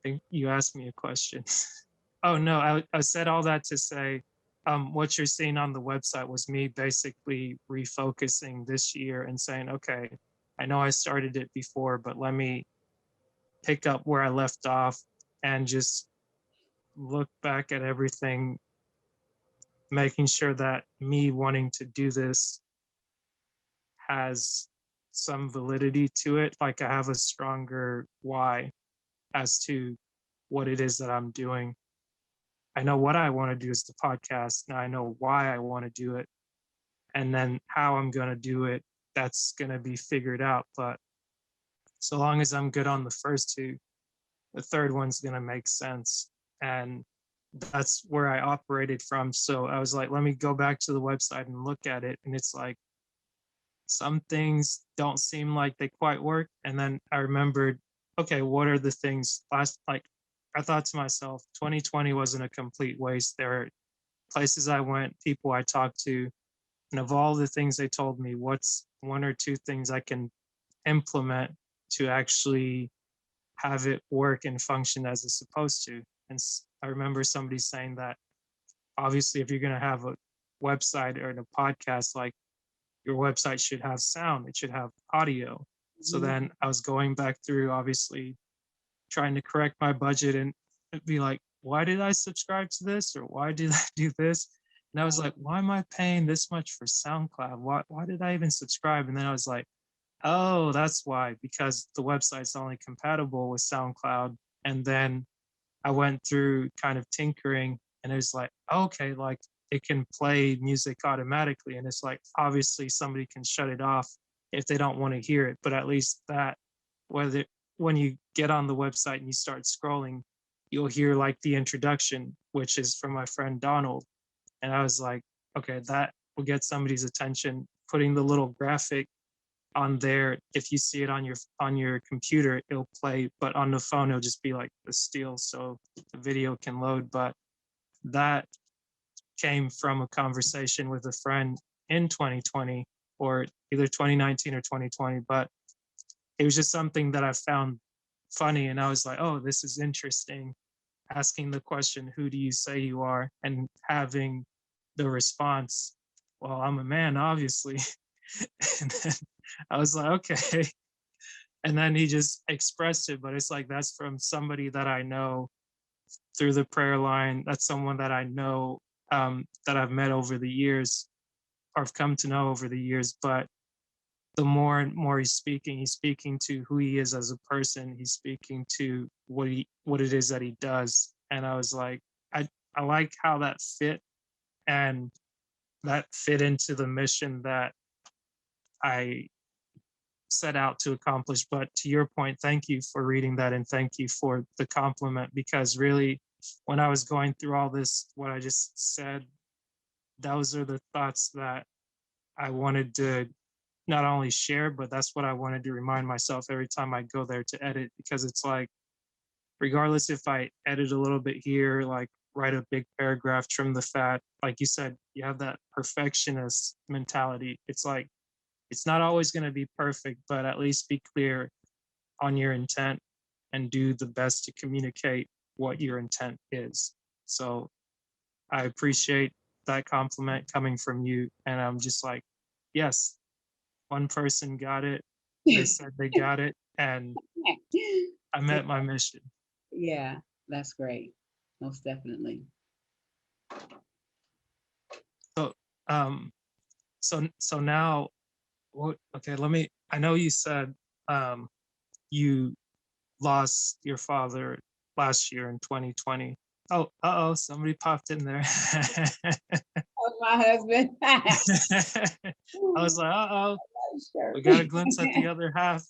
think you asked me a question. Oh no, I said all that to say, what you're seeing on the website was me basically refocusing this year and saying, okay, I know I started it before, but let me pick up where I left off and just look back at everything, making sure that me wanting to do this has some validity to it. Like I have a stronger why as to what it is that I'm doing. I know what I want to do is the podcast. Now I know why I want to do it. And then how I'm going to do it, that's going to be figured out. But so long as I'm good on the first two, the third one's going to make sense. And that's where I operated from. So I was like, let me go back to the website and look at it. And it's like, some things don't seem like they quite work. And then I remembered, okay, what are the things like I thought to myself, 2020 wasn't a complete waste. There are places I went, people I talked to, and of all the things they told me, what's one or two things I can implement to actually have it work and function as it's supposed to. And I remember somebody saying that obviously if you're going to have a website or a podcast, like your website should have sound, it should have audio. So then I was going back through, obviously trying to correct my budget and be like, why did I subscribe to this? Or why did I do this? And I was like, why am I paying this much for SoundCloud? Why did I even subscribe? And then I was like, oh, that's why, because the website's only compatible with SoundCloud. And then I went through kind of tinkering, and it was like, okay, like it can play music automatically. And it's like, obviously somebody can shut it off if they don't want to hear it. But at least that, whether when you get on the website and you start scrolling, you'll hear like the introduction, which is from my friend Donald. And I was like, okay, that will get somebody's attention. Putting the little graphic on there, if you see it on your computer, it'll play, but on the phone it'll just be like the still, so the video can load. But that came from a conversation with a friend in 2020, or either 2019 or 2020, but it was just something that I found funny, and I was like, oh, this is interesting, asking the question, who do you say you are, and having the response, well, I'm a man, obviously. And then I was like, okay. And then he just expressed it, but it's like, that's from somebody that I know through the prayer line. That's someone that I know, that I've met over the years, or I've come to know over the years. But the more and more he's speaking to who he is as a person. He's speaking to what it is that he does. And I was like, I like how that fit, and that fit into the mission that I set out to accomplish. But to your point, thank you for reading that, and thank you for the compliment, because really, when I was going through all this, what I just said, those are the thoughts that I wanted to not only share, but that's what I wanted to remind myself every time I go there to edit, because it's like, regardless if I edit a little bit here, like write a big paragraph, trim the fat, like you said, you have that perfectionist mentality. It's like, it's not always going to be perfect, but at least be clear on your intent and do the best to communicate what your intent is. So I appreciate that compliment coming from you. And I'm just like, yes, one person got it. They said they got it. And I met my mission. Yeah, that's great. Most definitely. So, so now, what? Okay, I know you said you lost your father last year in 2020. Oh, somebody popped in there. Oh, my husband. I was like, Sure. we got a glimpse at the other half.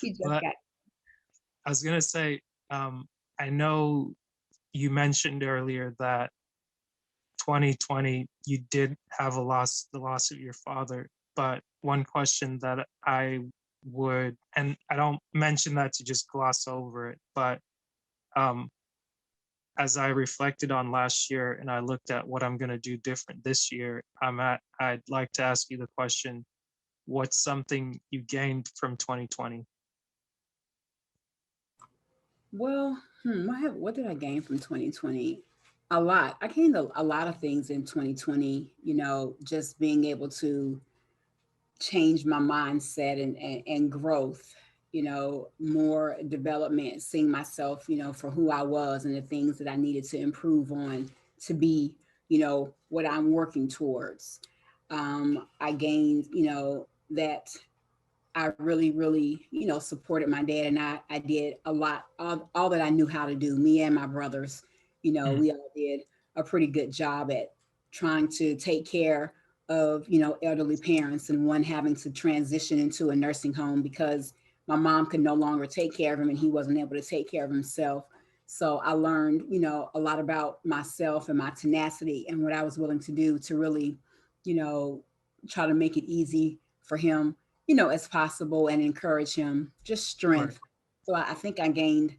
He just But got. I was gonna say, I know you mentioned earlier that 2020 you did have the loss of your father. But one question that I would, and I don't mention that to just gloss over it, but um, as I reflected on last year and I looked at what I'm going to do different this year, I'd like to ask you the question, what's something you gained from 2020? Well, what did I gain from 2020? A lot. I gained a lot of things in 2020, just being able to change my mindset and growth, more development, seeing myself, for who I was and the things that I needed to improve on to be, what I'm working towards. I gained, that I really, really, supported my dad, and I did a lot, all that I knew how to do. Me and my brothers, Mm, we all did a pretty good job at trying to take care of, elderly parents, and one having to transition into a nursing home because my mom could no longer take care of him and he wasn't able to take care of himself. So I learned, a lot about myself and my tenacity and what I was willing to do to really, you know, try to make it easy for him, as possible, and encourage him, just right. strength. So I think I gained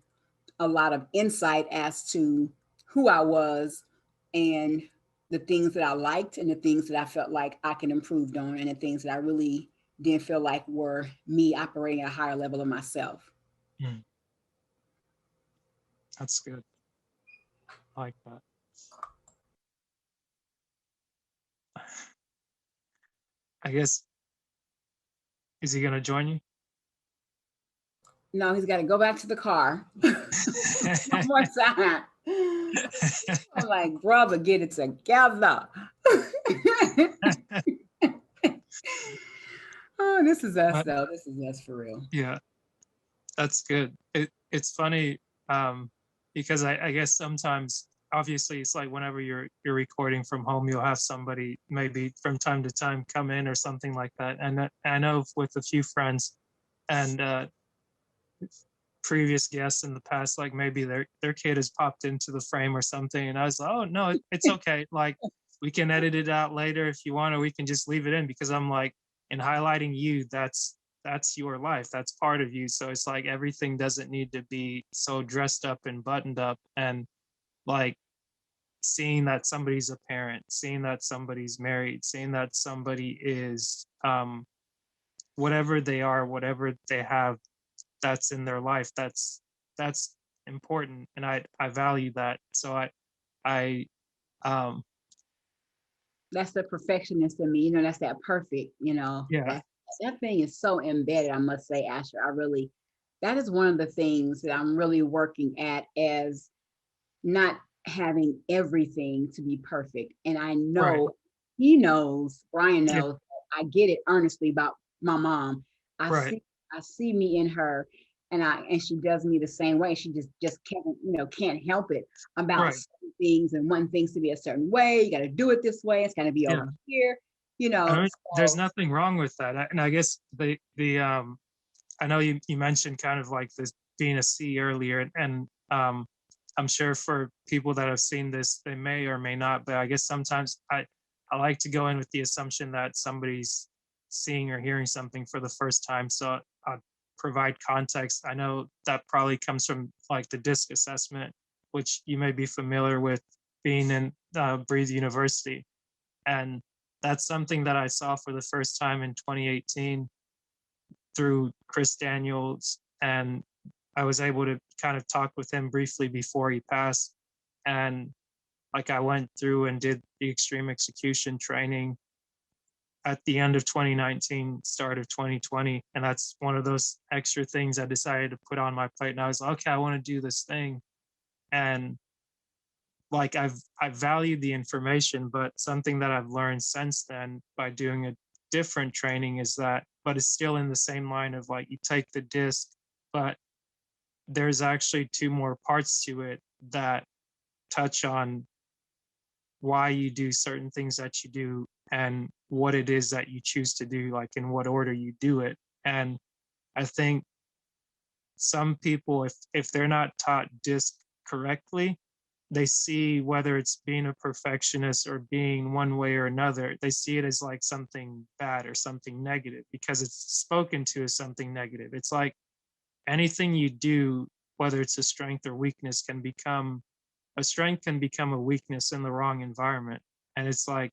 a lot of insight as to who I was and the things that I liked and the things that I felt like I can improve on and the things that I really didn't feel like were me operating at a higher level of myself. Mm, that's good. I like that. I guess, is he going to join you? No, he's got to go back to the car one more time. I'm like, brother, get it together. Oh, this is us, But though. This is us for real. yeah, that's good. It's funny, because I guess sometimes, obviously, it's like whenever you're recording from home, you'll have somebody maybe from time to time come in or something like that. And I know with a few friends and previous guests in the past, like maybe their kid has popped into the frame or something, and I was like, oh no, it's okay. Like we can edit it out later if you want, or we can just leave it in, because I'm like, in highlighting you, that's your life, that's part of you. So it's like everything doesn't need to be so dressed up and buttoned up. And like seeing that somebody's a parent, seeing that somebody's married, seeing that somebody is whatever they are, whatever they have that's in their life, that's important, and I value that. So I um That's the perfectionist in me. That's that perfect. yeah, That thing is so embedded. I must say, Asher. That is one of the things that I'm really working at, as not having everything to be perfect. And I right, know he knows, Brian yeah, knows, I get it earnestly about my mom. I right, see, I see me in her, and she does me the same way. She just can't help it about right, certain things and want things to be a certain way. You got to do it this way. It's got to be yeah. over here. I mean, there's So nothing wrong with that. And I guess the I know you mentioned kind of like this being a C earlier, and I'm sure for people that have seen this, they may or may not, but I guess sometimes I like to go in with the assumption that somebody's seeing or hearing something for the first time. So provide context, I know that probably comes from like the DISC assessment, which you may be familiar with being in Breathe University. And that's something that I saw for the first time in 2018 through Chris Daniels. And I was able to kind of talk with him briefly before he passed. And like I went through and did the extreme execution training at the end of 2019, start of 2020. And that's one of those extra things I decided to put on my plate. And I was like, okay, I want to do this thing. And like I've valued the information, but something that I've learned since then by doing a different training is that, but it's still in the same line of like you take the disc, but there's actually two more parts to it that touch on why you do certain things that you do and what it is that you choose to do, like in what order you do it. And I think some people, if they're not taught disc correctly, they see whether it's being a perfectionist or being one way or another, they see it as like something bad or something negative because it's spoken to as something negative. It's like anything you do, whether it's a strength or weakness, can become a strength, can become a weakness in the wrong environment. And it's like,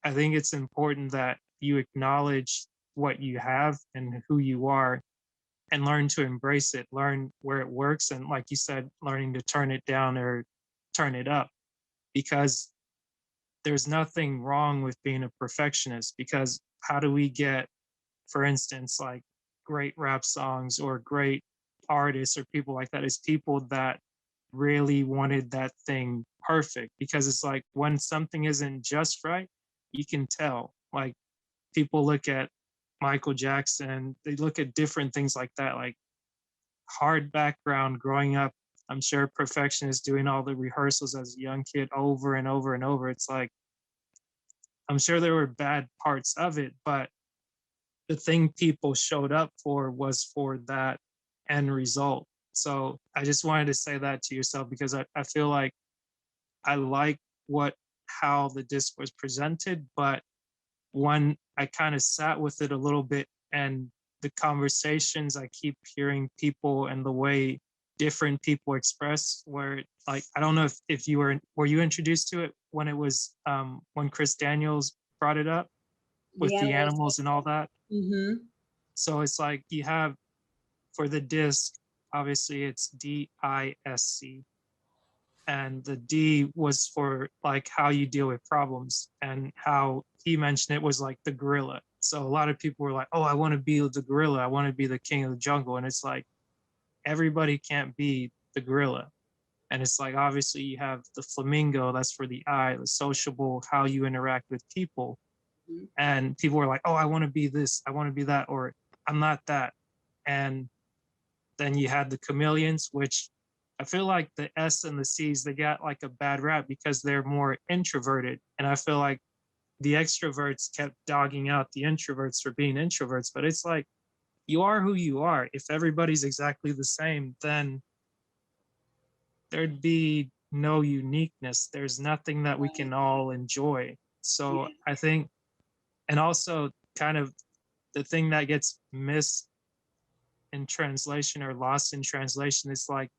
I think it's important that you acknowledge what you have and who you are and learn to embrace it, learn where it works. And like you said, learning to turn it down or turn it up, because there's nothing wrong with being a perfectionist. Because how do we get, for instance, like great rap songs or great artists or people like that? Is people that really wanted that thing perfect. Because it's like when something isn't just right, you can tell. Like people look at Michael Jackson, they look at different things like that, like hard background growing up. I'm sure perfectionist doing all the rehearsals as a young kid over and over and over. It's like, I'm sure there were bad parts of it, but the thing people showed up for was for that end result. So I just wanted to say that to yourself because I feel like I like how the disc was presented, but when I kind of sat with it a little bit and the conversations I keep hearing people and the way different people express, where like I don't know if you were you introduced to it when it was when Chris Daniels brought it up with the animals and all that. Mm-hmm. So it's like you have for the disc, obviously it's DISC, and the D was for like how you deal with problems, and how he mentioned it was like the gorilla. So a lot of people were like, oh, I want to be the gorilla, I want to be the king of the jungle. And it's like everybody can't be the gorilla. And it's like obviously you have the flamingo, that's for the I, the sociable, how you interact with people. Mm-hmm. And people were like, oh, I want to be this, I want to be that, or I'm not that. And then you had the chameleons, which I feel like the S and the C's, they got like a bad rap because they're more introverted. And I feel like the extroverts kept dogging out the introverts for being introverts. But it's like, you are who you are. If everybody's exactly the same, then there'd be no uniqueness. There's nothing that we can all enjoy. So Yeah. I think, and also kind of the thing that gets missed in translation or lost in translation is like,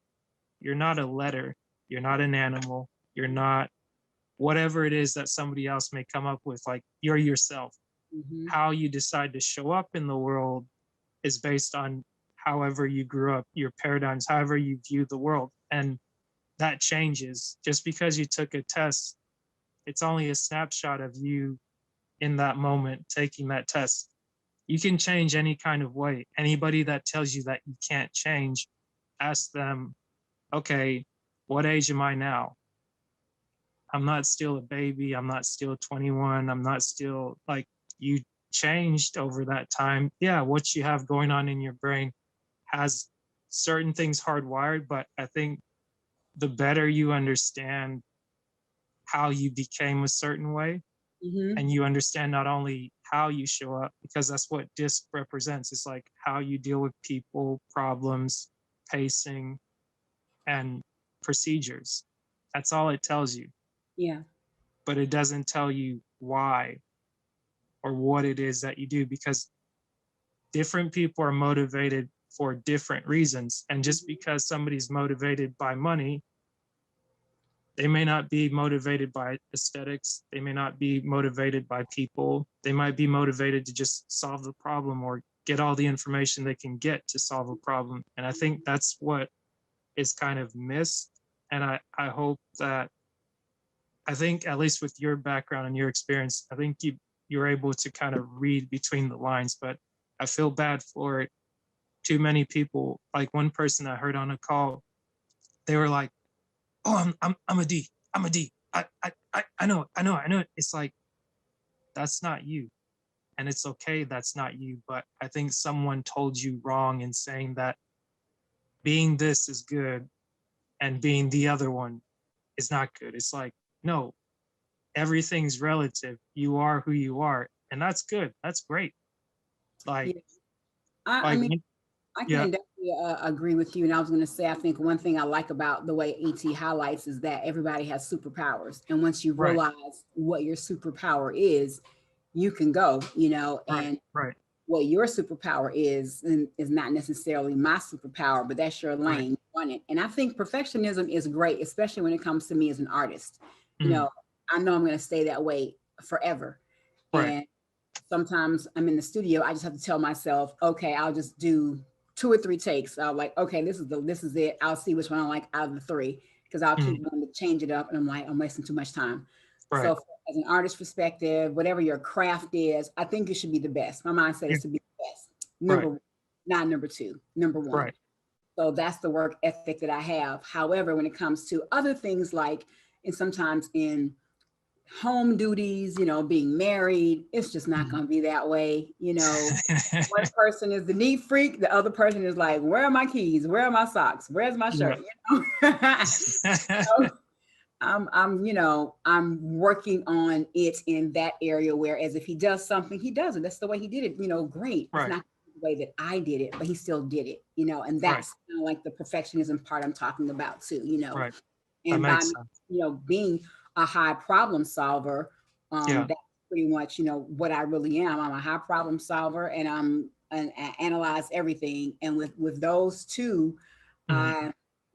you're not a letter, you're not an animal, you're not whatever it is that somebody else may come up with. Like you're yourself. Mm-hmm. How you decide to show up in the world is based on however you grew up, your paradigms, however you view the world. And that changes. Just because you took a test, it's only a snapshot of you in that moment taking that test. You can change any kind of way. Anybody that tells you that you can't change, ask them, okay, what age am I now? I'm not still a baby. I'm not still 21. I'm not still like, you changed over that time. Yeah, what you have going on in your brain has certain things hardwired, but I think the better you understand how you became a certain way, Mm-hmm. and you understand not only how you show up, because that's what DISC represents. It's like how you deal with people, problems, pacing, and procedures. That's all it tells you. Yeah. But it doesn't tell you why or what it is that you do, because different people are motivated for different reasons. And just because somebody's motivated by money, they may not be motivated by aesthetics. They may not be motivated by people. They might be motivated to just solve the problem or get all the information they can get to solve a problem. And I think that's what is kind of missed. And I hope that, I think at least with your background and your experience, I think you're able to kind of read between the lines, but I feel bad for it. Too many people, like one person I heard on a call, they were like, oh, I'm a D. I'm a D. I know. It's like, that's not you. And it's okay, that's not you. But I think someone told you wrong in saying that being this is good and being the other one is not good. It's like, no, everything's relative. You are who you are. And that's good. That's great. Like, yeah. I mean, I yeah. can definitely agree with you. And I was going to say, I think one thing I like about the way ET highlights is that everybody has superpowers. And once you realize what your superpower is, you can go, you know, and what your superpower is not necessarily my superpower, but that's your lane. On it. And I think perfectionism is great, especially when it comes to me as an artist. You know, I know I'm going to stay that way forever. And sometimes I'm in the studio, I just have to tell myself, okay, I'll just do 2 or 3 takes. I'll like, okay, this is it. I'll see which one I like out of the 3, because I'll keep wanting to change it up, and I'm like, I'm wasting too much time. So as an artist perspective, whatever your craft is, I think it should be the best. My mindset is to be the best. Number one, not number 2, number 1. So that's the work ethic that I have. However, when it comes to other things like, and sometimes in home duties, you know, being married, it's just not going to be that way. You know, one person is the neat freak, the other person is like, where are my keys? Where are my socks? Where's my shirt? You know? So I'm working on it in that area. Whereas if he does something, he does it. That's the way he did it. You know, great. It's not the way that I did it, but he still did it. You know, and that's kind of like the perfectionism part I'm talking about too. You know, and by you know being a high problem solver, that's pretty much, you know, what I really am. I'm a high problem solver, and I analyze everything. And with those two, I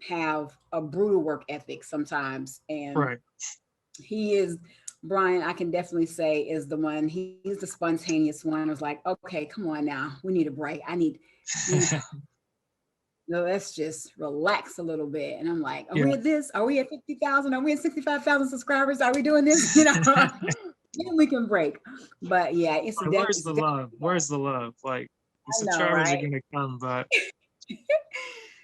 have a brutal work ethic sometimes. And he is, Brian, I can definitely say, is the one, he's the spontaneous one. I was like, okay, come on now, we need a break. No, let's just relax a little bit. And I'm like, are we at this? Are we at 50,000? Are we at 65,000 subscribers? Are we doing this? You know, then we can break. But yeah, it's where's the love? Where's the love? Like, the subscribers are gonna come, but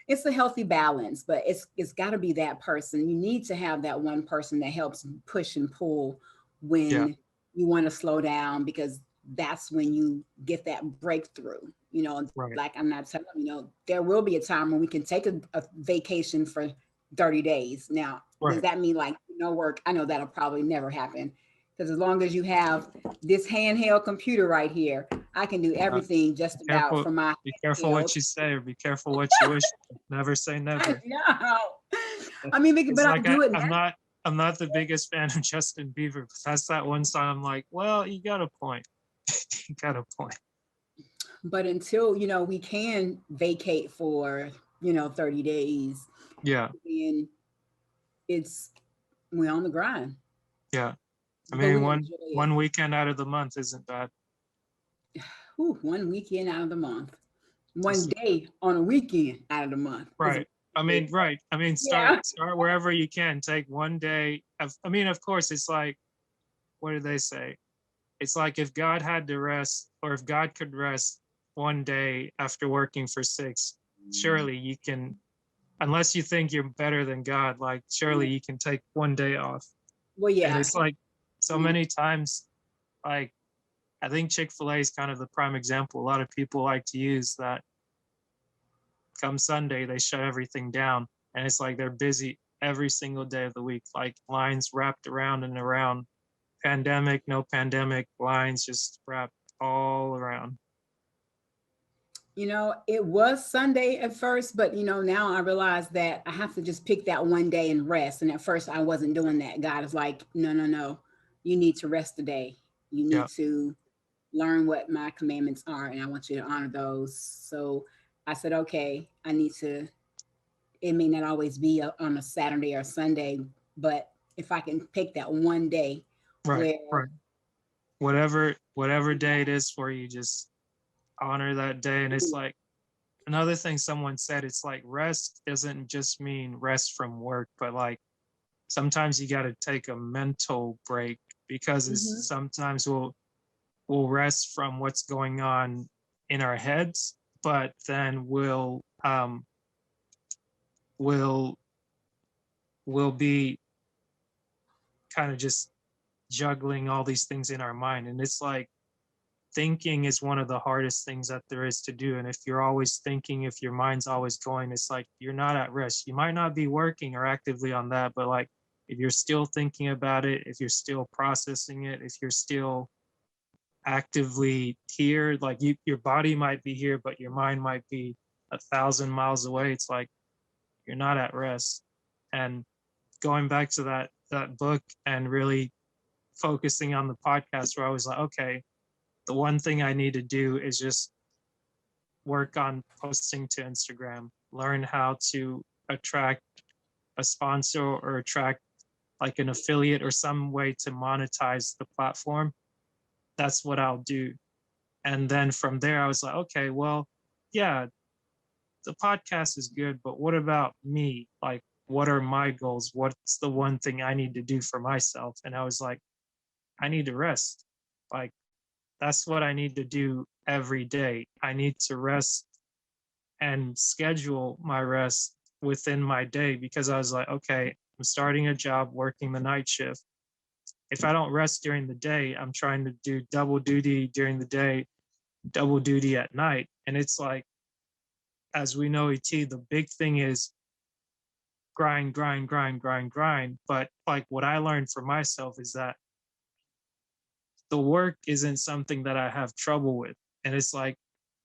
it's a healthy balance. But it's got to be that person. You need to have that one person that helps push and pull when you want to slow down, because that's when you get that breakthrough. You know, like I'm not telling you, know, there will be a time when we can take a vacation for 30 days. Now, does that mean like no work? I know that'll probably never happen, because as long as you have this handheld computer right here, I can do everything just about from my. Be careful what you say, or be careful what you wish. Never say never. I mean, but like I do it. I'm not the biggest fan of Justin Bieber. That's that one song. I'm like, well, you got a point. You got a point. But until, you know, we can vacate for, you know, 30 days. And we're on the grind. I mean, one weekend out of the month isn't bad. Ooh, 1 weekend out of the month. One day on a weekend out of the month. I mean, start wherever you can. Take one day. I mean, of course, it's like, what do they say? It's like if God had to rest, or if God could rest one day after working for 6, surely you can, unless you think you're better than God, like surely you can take one day off. Well, yeah. And it's like so many times, like I think Chick-fil-A is kind of the prime example. A lot of people like to use that. Come Sunday, they shut everything down, and it's like they're busy every single day of the week, like lines wrapped around and around. Pandemic, no pandemic, lines just wrapped all around. You know, it was Sunday at first, but you know, now I realize that I have to just pick that one day and rest. And at first I wasn't doing that. God is like, no, you need to rest today. You need to learn what my commandments are, and I want you to honor those. So I said, okay, I need to. It may not always be on a Saturday or Sunday, but if I can pick that one day Right, where, right. Whatever day it is for you, just honor that day. And it's like another thing someone said, it's like rest doesn't just mean rest from work, but like sometimes you got to take a mental break, because it's mm-hmm, sometimes we'll rest from what's going on in our heads, but then we'll we'll be kind of just juggling all these things in our mind. And it's like thinking is one of the hardest things that there is to do. And if you're always thinking, if your mind's always going, it's like you're not at rest. You might not be working or actively on that, but like if you're still thinking about it, if you're still processing it, if you're still actively here, like your body might be here, but your mind might be 1,000 miles away. It's like you're not at rest. And going back to that book and really focusing on the podcast, where I was like, okay, the one thing I need to do is just work on posting to Instagram, learn how to attract a sponsor or attract like an affiliate or some way to monetize the platform. That's what I'll do. And then from there, I was like, okay, well, yeah, the podcast is good, but what about me? Like, what are my goals? What's the one thing I need to do for myself? And I was like, I need to rest. Like, that's what I need to do every day. I need to rest and schedule my rest within my day, because I was like, okay, I'm starting a job working the night shift. If I don't rest during the day, I'm trying to do double duty during the day, double duty at night. And it's like, as we know, ET, the big thing is grind, grind, grind, grind, grind. But like what I learned for myself is that the work isn't something that I have trouble with. And it's like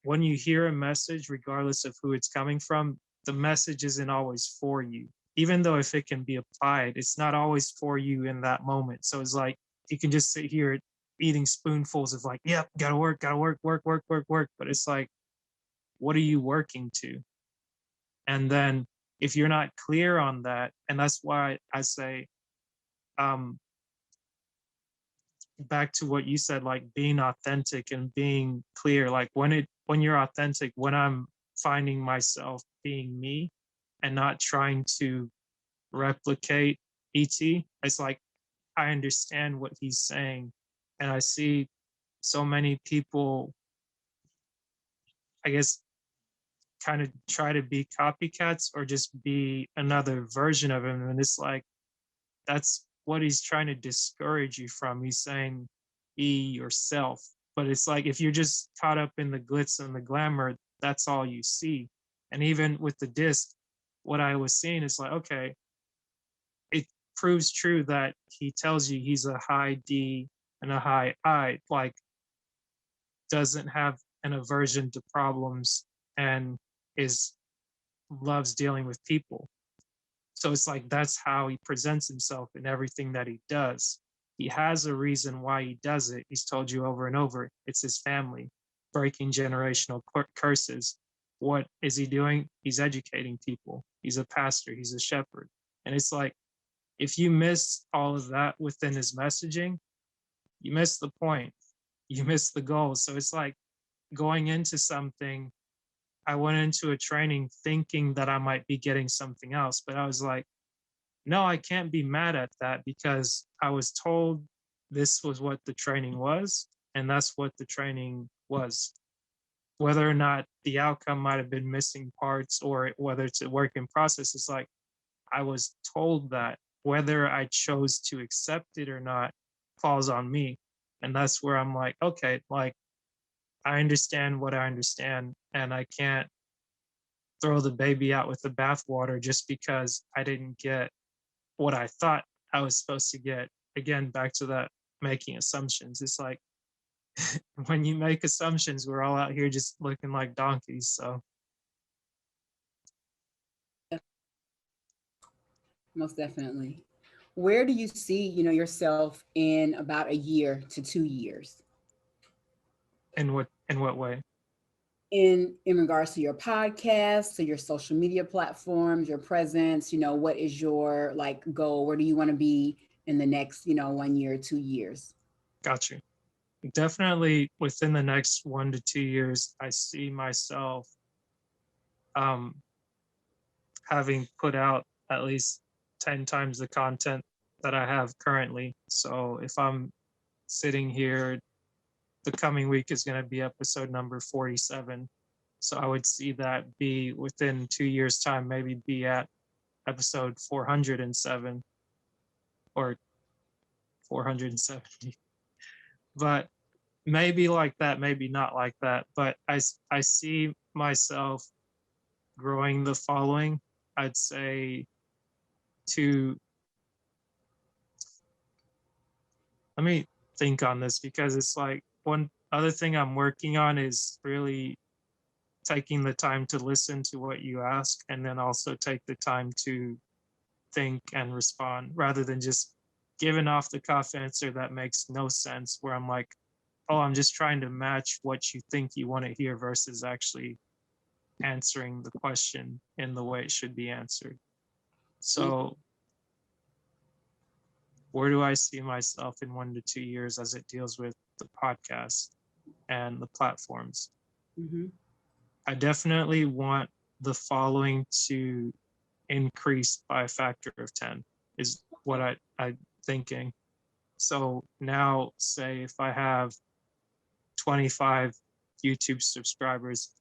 when you hear a message, regardless of who it's coming from, the message isn't always for you. Even though if it can be applied, it's not always for you in that moment. So it's like you can just sit here eating spoonfuls of like, yep, gotta work, work, work, work, work. But it's like, what are you working to? And then if you're not clear on that, and that's why I say, um, back to what you said, like being authentic and being clear, like when you're authentic, when I'm finding myself being me and not trying to replicate ET, it's like I understand what he's saying. And I see so many people, I guess, kind of try to be copycats or just be another version of him. And it's like that's what he's trying to discourage you from. He's saying be yourself. But it's like if you're just caught up in the glitz and the glamour, that's all you see. And even with the disc, what I was seeing is like, okay, it proves true that he tells you he's a high D and a high I, like doesn't have an aversion to problems and is loves dealing with people. So it's like that's how he presents himself in everything that he does. He has a reason why he does it. He's told you over and over. It's his family, breaking generational curses. What is he doing? He's educating people. He's a pastor. He's a shepherd. And it's like, if you miss all of that within his messaging, you miss the point. You miss the goal. So it's like going into something. I went into a training thinking that I might be getting something else, but I was like, no, I can't be mad at that because I was told this was what the training was, and that's what the training was. Whether or not the outcome might have been missing parts or whether it's a work in process, it's like I was told that. Whether I chose to accept it or not falls on me. And that's where I'm like, okay, like I understand what I understand, and I can't throw the baby out with the bathwater just because I didn't get what I thought I was supposed to get. Again, back to that making assumptions. It's like when you make assumptions, we're all out here just looking like donkeys. So most definitely. Where do you see, yourself in about a year to 2 years? In what way? In regards to your podcast, to your social media platforms, your presence, what is your like goal? Where do you want to be in the next, 1 year, 2 years? Got you. Definitely within the next 1 to 2 years, I see myself um, having put out at least 10 times the content that I have currently. So if I'm sitting here, the coming week is going to be episode number 47. So I would see that be within 2 years' time, maybe be at episode 407 or 470. But maybe like that, maybe not like that. But I see myself growing the following, I'd say, to, let me think on this, because it's like one other thing I'm working on is really taking the time to listen to what you ask, and then also take the time to think and respond, rather than just giving off the cuff answer that makes no sense, where I'm like, oh, I'm just trying to match what you think you want to hear, versus actually answering the question in the way it should be answered. So where do I see myself in 1 to 2 years as it deals with the podcast and the platforms? Mm-hmm. I definitely want the following to increase by a factor of 10 is what I'm thinking. So now, say if I have 25 YouTube subscribers,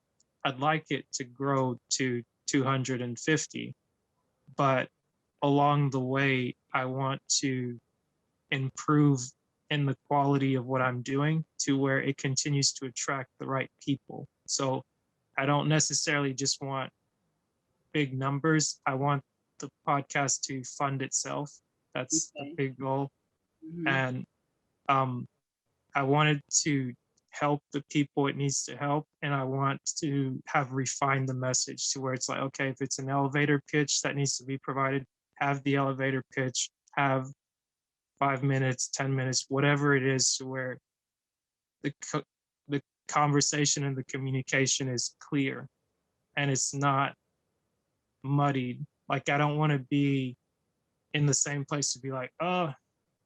I'd like it to grow to 250. But along the way, I want to improve in the quality of what I'm doing to where it continues to attract the right people. So I don't necessarily just want big numbers. I want the podcast to fund itself. That's the Okay. big goal. Mm-hmm. And um, I wanted to help the people it needs to help. And I want to have refined the message to where it's like, okay, if it's an elevator pitch that needs to be provided, have the elevator pitch, have 5 minutes, 10 minutes, whatever it is, to where the conversation and the communication is clear and it's not muddied. Like, I don't want to be in the same place to be like, oh,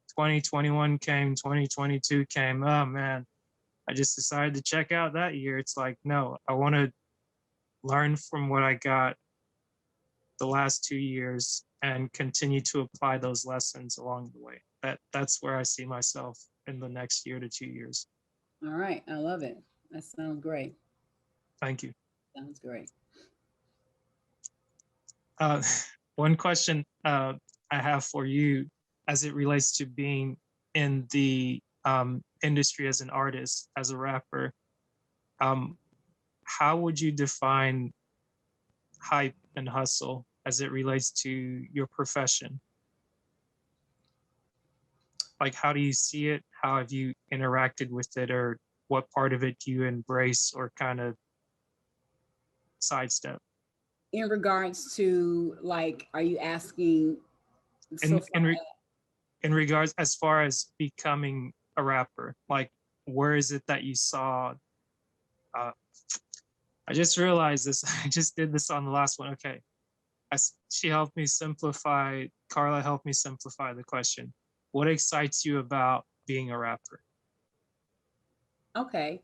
2021 came, 2022 came. Oh man, I just decided to check out that year. It's like, no, I want to learn from what I got the last 2 years and continue to apply those lessons along the way. That's where I see myself in the next year to 2 years. All right. I love it. That sounds great. Thank you. Sounds great. Uh, one question I have for you as it relates to being in the industry as an artist, as a rapper, how would you define hype and hustle as it relates to your profession? Like, how do you see it? How have you interacted with it, or what part of it do you embrace or kind of sidestep? In regards to like, are you asking so In far? in re- in regards, as far as becoming a rapper, like, where is it that you saw? Uh, I just realized this. I just did this on the last one. Okay, she helped me simplify. Carla helped me simplify the question. What excites you about being a rapper? Okay.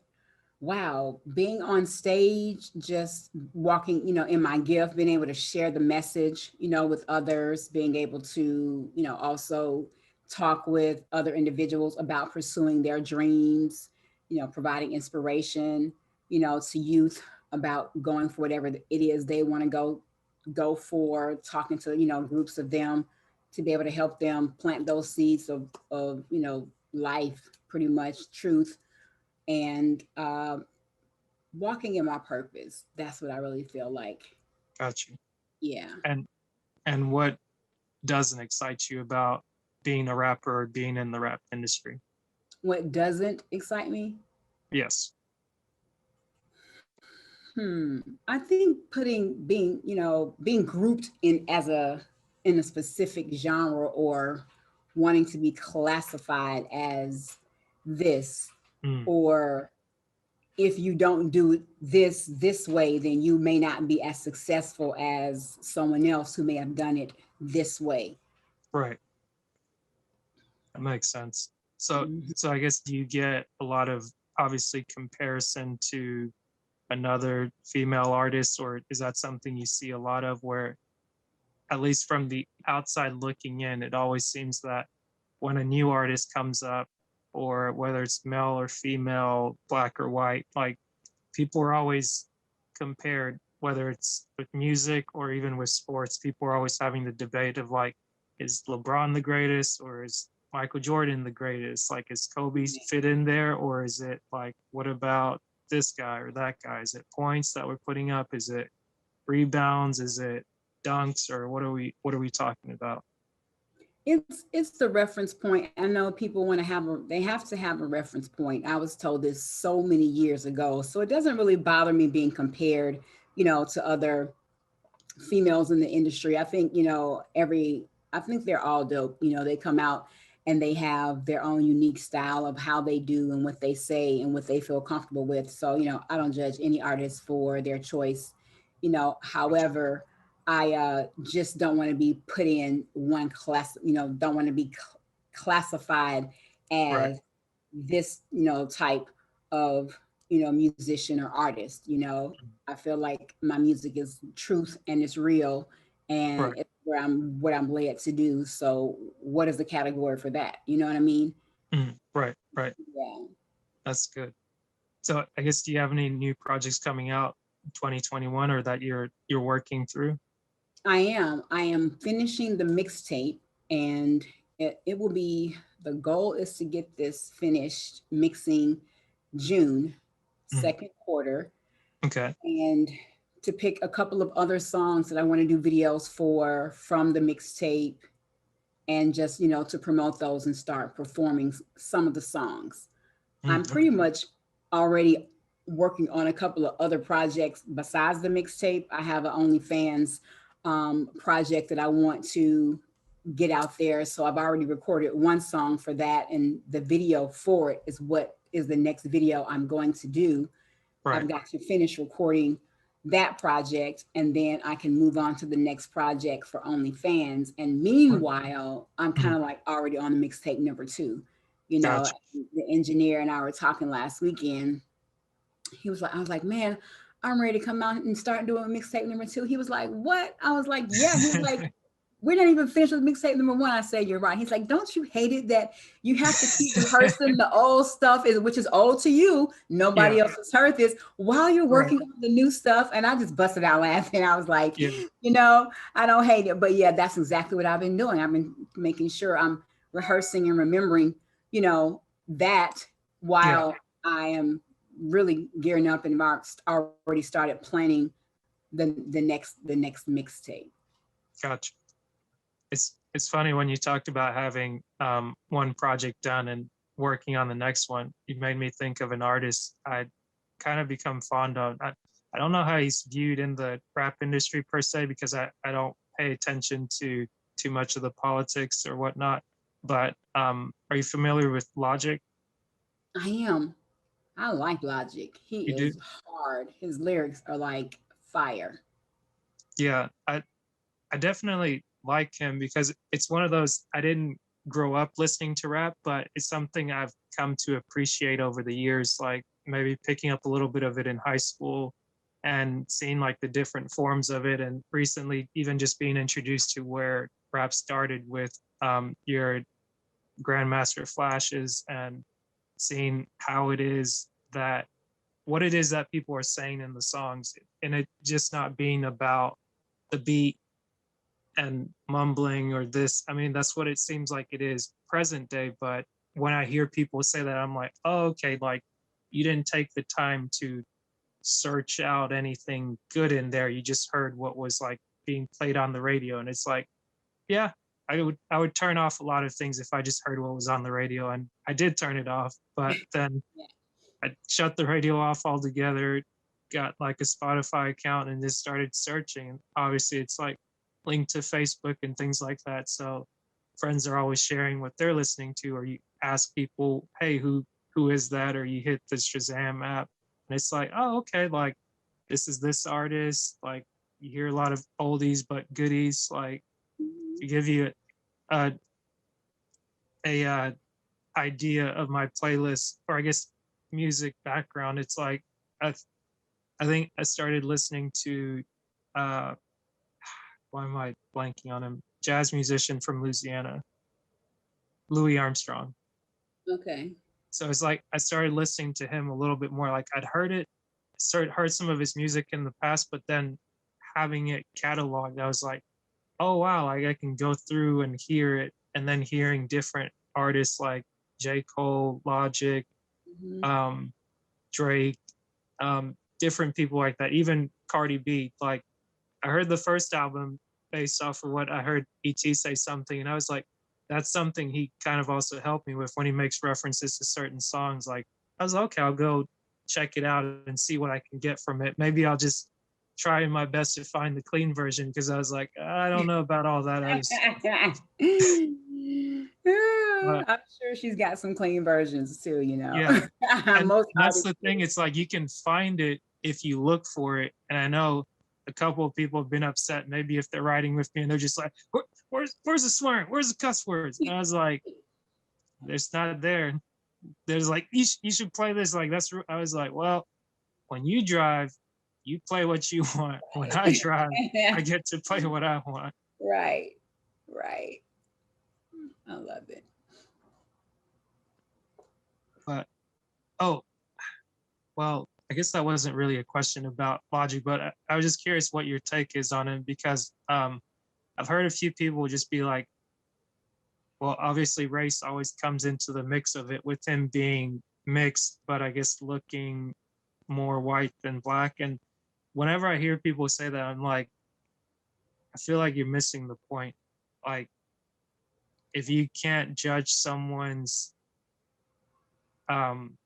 Wow, being on stage, just walking, in my gift, being able to share the message, with others, being able to, also talk with other individuals about pursuing their dreams, providing inspiration, to youth about going for whatever it is they want to go for, talking to, groups of them to be able to help them plant those seeds of life, pretty much truth, and walking in my purpose. That's what I really feel like. Got you. Yeah. And what doesn't excite you about being a rapper or being in the rap industry? What doesn't excite me? Yes. I think being grouped in a specific genre, or wanting to be classified as this, Mm, or if you don't do this way, then you may not be as successful as someone else who may have done it this way. Right. That makes sense. So, Mhm. so I guess, do you get a lot of, obviously, comparison to another female artist, or is that something you see a lot of, where, at least from the outside looking in, it always seems that when a new artist comes up, or whether it's male or female, black or white, like, people are always compared, whether it's with music or even with sports. People are always having the debate of, like, is LeBron the greatest, or is Michael Jordan the greatest? Like, is Kobe fit in there, or is it like, what about this guy or that guy? Is it points that we're putting up? Is it rebounds? Is it dunks? Or what are we talking about? It's the reference point. I know people want to they have to have a reference point. I was told this so many years ago. So it doesn't really bother me being compared, to other females in the industry. I think, I think they're all dope. They come out and they have their own unique style of how they do and what they say and what they feel comfortable with. So, I don't judge any artist for their choice. However, I just don't want to be put in one class, don't want to be classified Right. as this, type of, musician or artist. I feel like my music is truth and it's real and Right. it's what I'm led to do. So what is the category for that? You know what I mean? Right. Right. Yeah. That's good. So I guess, do you have any new projects coming out in 2021, or that you're working through? I am finishing the mixtape and it will be the goal is to get this finished mixing June Mhm. second quarter Okay. and to pick a couple of other songs that I want to do videos for from the mixtape and just to promote those and start performing some of the songs. I'm Okay. pretty much already working on a couple of other projects besides the mixtape. I have an OnlyFans project that I want to get out there. So I've already recorded one song for that, and the video for it is what is the next video I'm going to do. Right. I've got to finish recording that project and then I can move on to the next project for OnlyFans. And meanwhile, I'm kind Mhm. of like already on the mixtape number two. You know, Gotcha. the engineer and I were talking last weekend. I was like, man, I'm ready to come out and start doing mixtape number two. He was like, what? I was like, yeah. He was like, we're not even finished with mixtape number one. I said, you're right. He's like, don't you hate it that you have to keep rehearsing the old stuff, which is old to you. Yeah. Nobody else has heard this while you're Right. working on the new stuff. And I just busted out laughing. I was like, Yeah. I don't hate it. But yeah, that's exactly what I've been doing. I've been making sure I'm rehearsing and remembering, that Yeah. while I am really gearing up and already started planning the next mixtape. Gotcha. It's funny, when you talked about having one project done and working on the next one, you made me think of an artist I kind of become fond of. I don't know how he's viewed in the rap industry per se, because I don't pay attention to too much of the politics or whatnot. But are you familiar with Logic? I am. I like Logic. He You do? is hard. His lyrics are like fire. Yeah, I definitely like him, because it's one of those, I didn't grow up listening to rap, but it's something I've come to appreciate over the years, like maybe picking up a little bit of it in high school and seeing like the different forms of it, and recently even just being introduced to where rap started with your Grandmaster Flashes, and seeing how it is that, what it is that people are saying in the songs, and it just not being about the beat and mumbling or this. I mean, that's what it seems like it is present day. But when I hear people say that, I'm like, oh, okay, like, you didn't take the time to search out anything good in there. You just heard what was like being played on the radio. And it's like, yeah, I would turn off a lot of things if I just heard what was on the radio. And I did turn it off, but then I shut the radio off altogether, got like a Spotify account, and just started searching. And obviously, it's like linked to Facebook and things like that. So friends are always sharing what they're listening to, or you ask people, hey, who is that? Or you hit the Shazam app And it's like, oh, okay, like this is this artist. Like you hear a lot of oldies but goodies. Like to give you a idea of my playlist, or I guess music background, it's like I I think I started listening to uh why am I blanking on him? Jazz musician from Louisiana, Louis Armstrong. Okay. So it's like I started listening to him a little bit more. Like I'd heard it, started heard some of his music in the past, but then having it cataloged, I was like, oh wow, like I can go through and hear it, and then hearing different artists like J. Cole, Logic, Mhm. um, Drake, different people like that. Even Cardi B. Like I heard the first album based off of what I heard ET say something, and I was like, that's something he kind of also helped me with when he makes references to certain songs. Like I was like, okay, I'll go check it out and see what I can get from it. Maybe I'll just try my best to find the clean version because I was like, I don't know about all that. Yeah, But I'm sure she's got some clean versions too, you know. yeah, and Most that's artists the thing. do. It's like you can find it if you look for it. And I know a couple of people have been upset, maybe if they're writing with me and they're just like, where's the swearing? Where's the cuss words? And I was like, it's not there. There's like, you should play this. Like, I was like, well, when you drive, you play what you want. When I drive, I get to play what I want. Right, right. I love it. But, oh, well, I guess that wasn't really a question about Logic, but I was just curious what your take is on it because I've heard a few people just be like, well, obviously race always comes into the mix of it with him being mixed, but I guess looking more white than black. And whenever I hear people say that, I'm like, I feel like you're missing the point. Like, if you can't judge someone's um,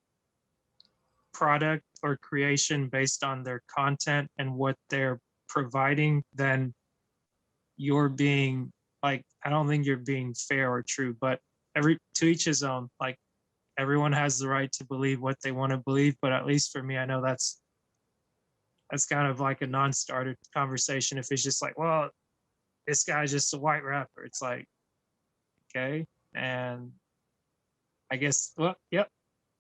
product or creation based on their content and what they're providing, then you're being like, I don't think you're being fair or true, but every to each his own. Like everyone has the right to believe what they want to believe, but at least for me, I know that's kind of like a non-starter conversation if it's just like, well, this guy's just a white rapper. It's like, okay. And I guess, well, yep,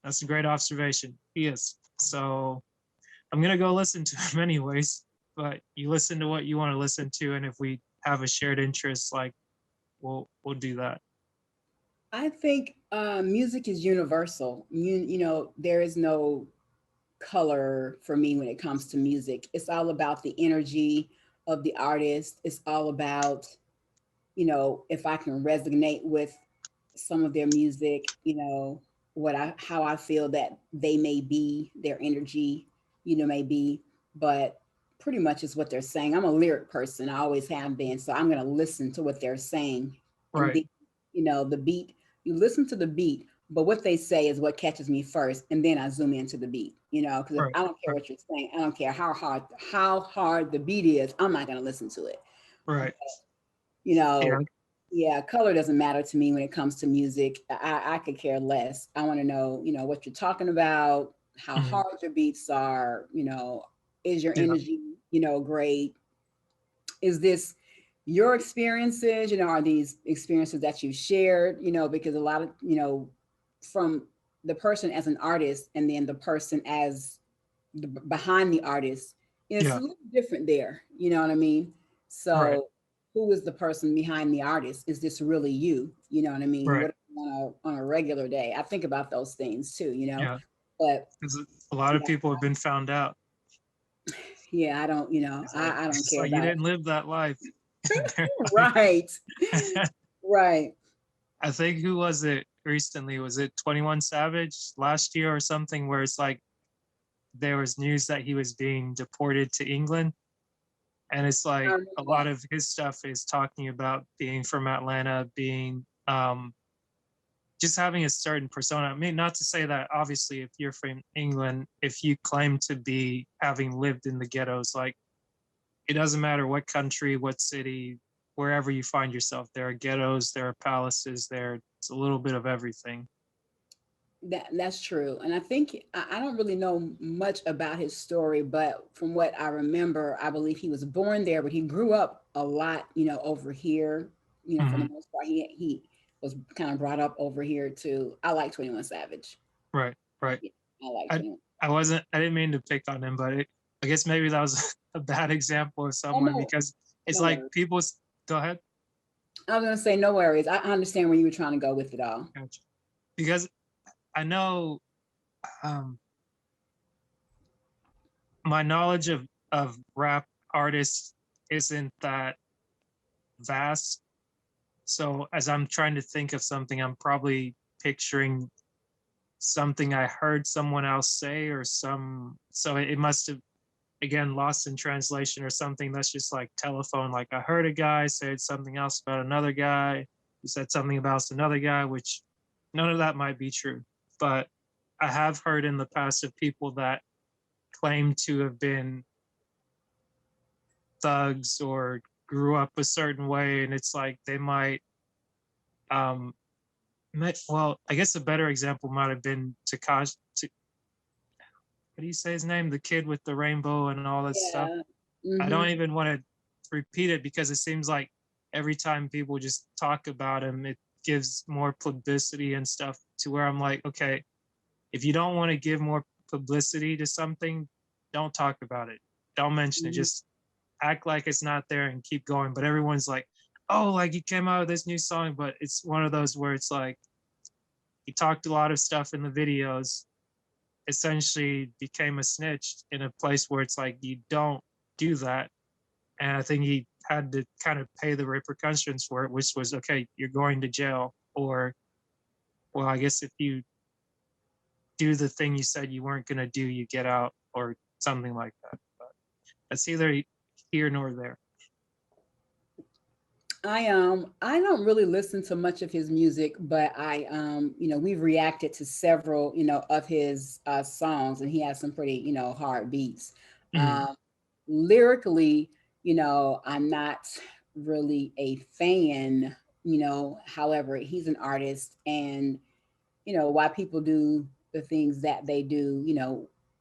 that's a great observation. He is. So I'm gonna go listen to him anyways. But you listen to what you want to listen to, and if we have a shared interest, like we'll do that. I think music is universal. You know, there is no color for me when it comes to music. It's all about the energy of the artist. It's all about, you know, if I can resonate with some of their music, you know, what I how I feel that they may be, their energy, you know, may be, but pretty much is what they're saying. I'm a lyric person. I always have been. So I'm gonna listen to what they're saying. And Right, then, you know, the beat, you listen to the beat, but what they say is what catches me first, and then I zoom into the beat, you know, because right, I don't care right, what you're saying, I don't care how hard the beat is, I'm not gonna listen to it. right. You Yeah. know, yeah, color doesn't matter to me when it comes to music. I could care less. I want to know, you know, what you're talking about, how Mhm. hard your beats are, you know, is your Yeah. energy, you know, great? Is this your experiences, you know, are these experiences that you shared, you know, because a lot of, you know, from the person as an artist and then the person as behind the artist, it's a Yeah. little different there. You know what I mean? Right. So, who is the person behind the artist? Is this really you? You know what I mean? Right. What on a regular day? I think about those things too. You know, Yeah. but Because a lot of yeah, people have been found out. yeah, I don't. You know, I It's don't just care like you about didn't live that life. They're it. like, Right, right. I think who was it recently? Was it 21 Savage last year or something? Where it's like there was news that he was being deported to England. And it's I like remember a lot that. of his stuff is talking about being from Atlanta, being just having a certain persona. I mean, not to say that obviously if you're from England, if you claim to be having lived in the ghettos, like it doesn't matter what country, what city, wherever you find yourself, there are ghettos, there are palaces, there's a little bit of everything. That's true. And I think I don't really know much about his story, but from what I remember, I believe he was born there, but he grew up a lot, over here. For the Hmm. most part, he was kind of brought up over here too. I like 21 Savage. Right, right. Yeah, I like I 21. I didn't mean to pick on him, but I guess maybe that was a bad example of Oh someone no, because it's no like worries. go ahead. I was gonna say no worries. I understand where you were trying to go with it all. Gotcha. Because I know um, my knowledge of rap artists isn't that vast. So as I'm trying to think of something, I'm probably picturing something I heard someone else say or so it must have again lost in translation or something that's just like telephone. Like I heard a guy say something else about another guy who said something about another guy, which none of that might be true. But I have heard in the past of people that claim to have been thugs or grew up a certain way, and it's like they might um well, I guess a better example might have been Takashi. What do you say his name? The kid with the rainbow and all that stuff. Yeah. I don't Mm-hmm. even want to repeat it because it seems like every time people just talk about him, it gives more publicity and stuff to where I'm like, okay, if you don't want to give more publicity to something, don't talk about it. Don't mention it. Mm-hmm. Just act like it's not there and keep going. But everyone's like, oh, like you came out with this new song, but it's one of those where it's like he talked a lot of stuff in the videos, essentially became a snitch in a place where it's like you don't do that. And I think he had to kind of pay the repercussions for it, which was okay, you're going to jail, or well, I guess if you do the thing you said you weren't going to do, you get out, or something like that. But that's either here nor there. I don't really listen to much of his music, but we've reacted to several, of his songs, and he has some pretty, hard beats. Mm, Um, Lyrically, I'm not really a fan, however, he's an artist, and why people do the things that they do,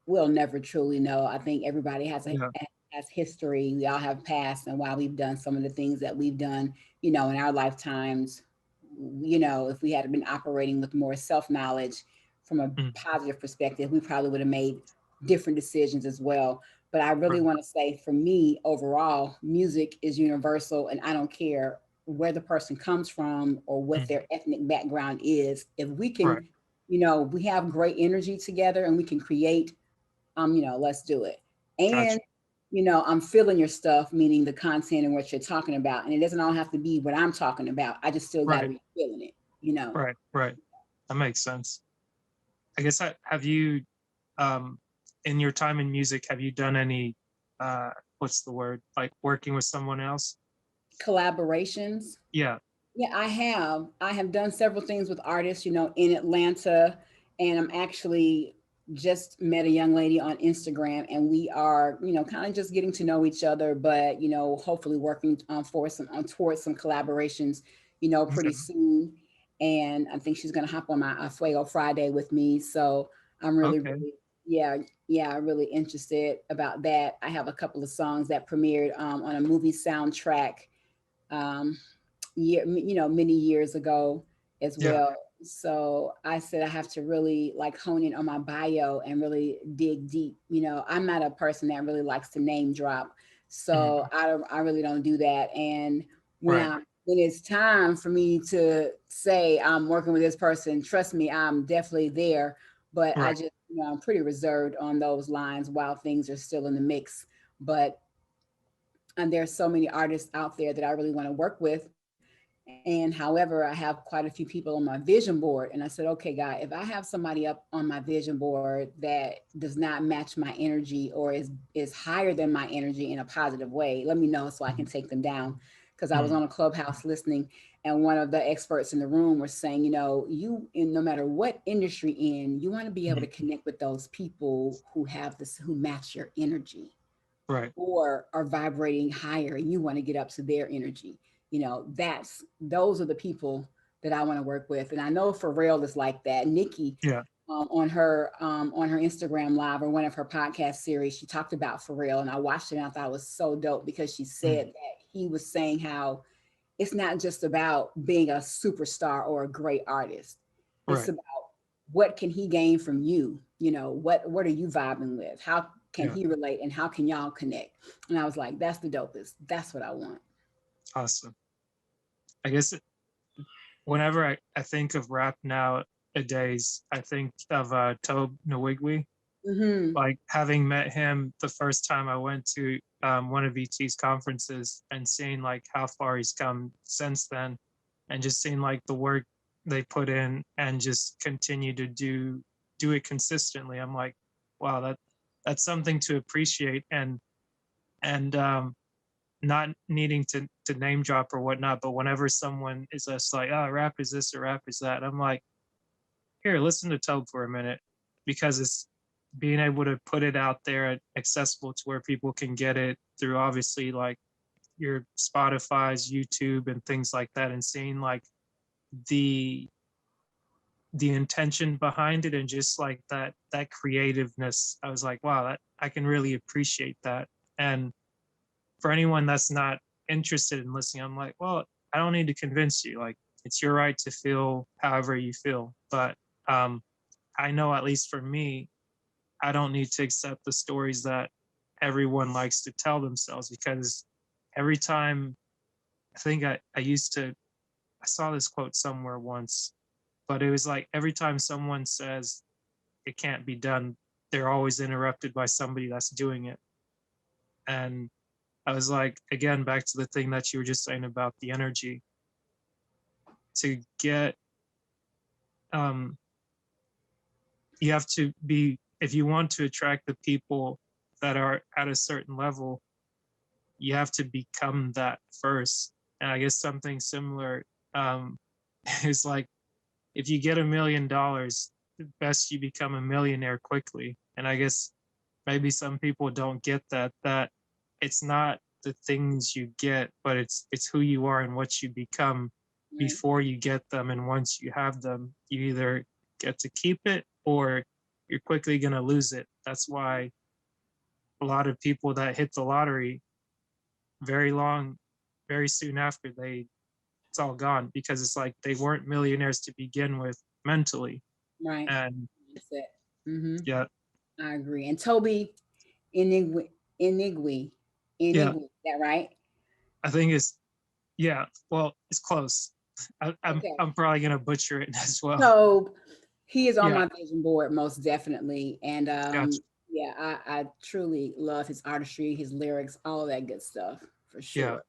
we'll never truly know. I think everybody yeah, has history. We all have past and why we've done some of the things that we've done, in our lifetimes. If we had been operating with more self-knowledge from a mm, positive perspective, we probably would have made different decisions as well. But I really right, want to say for me, overall, music is universal, and I don't care where the person comes from or what mm, their ethnic background is. If we right, can, we have great energy together and we can create, let's do it. And gotcha, I'm feeling your stuff, meaning the content and what you're talking about. And it doesn't all have to be what I'm talking about. I just still got to right, be feeling it. right, right. That makes sense. I guess have you um in your time in music have you done any uh what's the word, like working with someone else? Collaborations. Yeah. Yeah, I have. I have done several things with artists, in Atlanta, and I'm actually just met a young lady on Instagram, and we are, kind of just getting to know each other, but hopefully working towards some collaborations, Okay. pretty soon. And I think she's gonna hop on my Fuego Friday with me, so I'm really, Okay. really, yeah, yeah, really interested about that. I have a couple of songs that premiered on a movie soundtrack. Um, many years ago as Yeah. well. So I said I have to really like hone in on my bio and really dig deep. I'm not a person that really likes to name drop, so Mm, I really don't do that. And right. when it's time for me to say I'm working with this person, trust me, I'm definitely there. But I Right. just, I'm pretty reserved on those lines while things are still in the mix. But and there's so many artists out there that I really want to work with. And however, I have quite a few people on my vision board. And I said, okay, guy, if I have somebody up on my vision board that does not match my energy or is higher than my energy in a positive way, let me know so I can Mm, take them down. Because I was mm, on a clubhouse listening, and one of the experts in the room was saying, no matter what industry in, you want to be able to mm, connect with those people who match your energy right. or are vibrating higher and you want to get up to their energy. Those are the people that I want to work with. And I know Pharrell is like that. Nikki, Yeah. on her Instagram live or one of her podcast series, she talked about Pharrell, and I watched it and I thought it was so dope because she Mm. said that he was saying how it's not just about being a superstar or a great artist. It's Right. about what can he gain from you? You know, what are you vibing with? How can Yeah. he relate and how can y'all connect? And I was like, that's the dopest. That's what I want. Awesome. I guess whenever I think of rap nowadays, I think of Tobe Nwigwe. Mm-hmm. Like having met him the first time I went to one of ET's conferences and seeing like how far he's come since then, and just seeing like the work they put in and just continue to do it consistently. I'm like, wow, that's something to appreciate, and not needing to name drop or whatnot, but whenever someone is just like, oh, rap is this or rap is that, I'm like, here, listen to Tobe for a minute, because it's being able to put it out there accessible to where people can get it through obviously like your Spotify's, YouTube and things like that, and seeing like the the intention behind it and just like that creativeness. I was like, wow, that I can really appreciate that. And for anyone that's not interested in listening, I'm like, well, I don't need to convince you. Like, it's your right to feel however you feel. But I know, at least for me, I don't need to accept the stories that everyone likes to tell themselves, because every time I think I used to, I saw this quote somewhere once, but it was like every time someone says it can't be done, they're always interrupted by somebody that's doing it. And I was like, again, back to the thing that you were just saying about the energy. To get, um, you have to be, if you want to attract the people that are at a certain level, you have to become that first. And I guess something similar um, is like, if you get $1 million, best you become a millionaire quickly. And I guess maybe some people don't get that it's not the things you get, but it's who you are and what you become Right. before you get them. And once you have them, you either get to keep it or you're quickly going to lose it. That's why a lot of people that hit the lottery very long, very soon after, it's all gone, because it's like they weren't millionaires to begin with mentally. Right. And That's it. Mm-hmm. yeah, I agree. And Toby Inigwe, Inigwe, yeah, Inigwe, is that right? I think it's, yeah, well, it's close. Okay. I'm probably gonna butcher it as well. So he is on Yeah, my vision board most definitely. And gotcha. yeah, I truly love his artistry, his lyrics, all of that good stuff for Yeah, sure.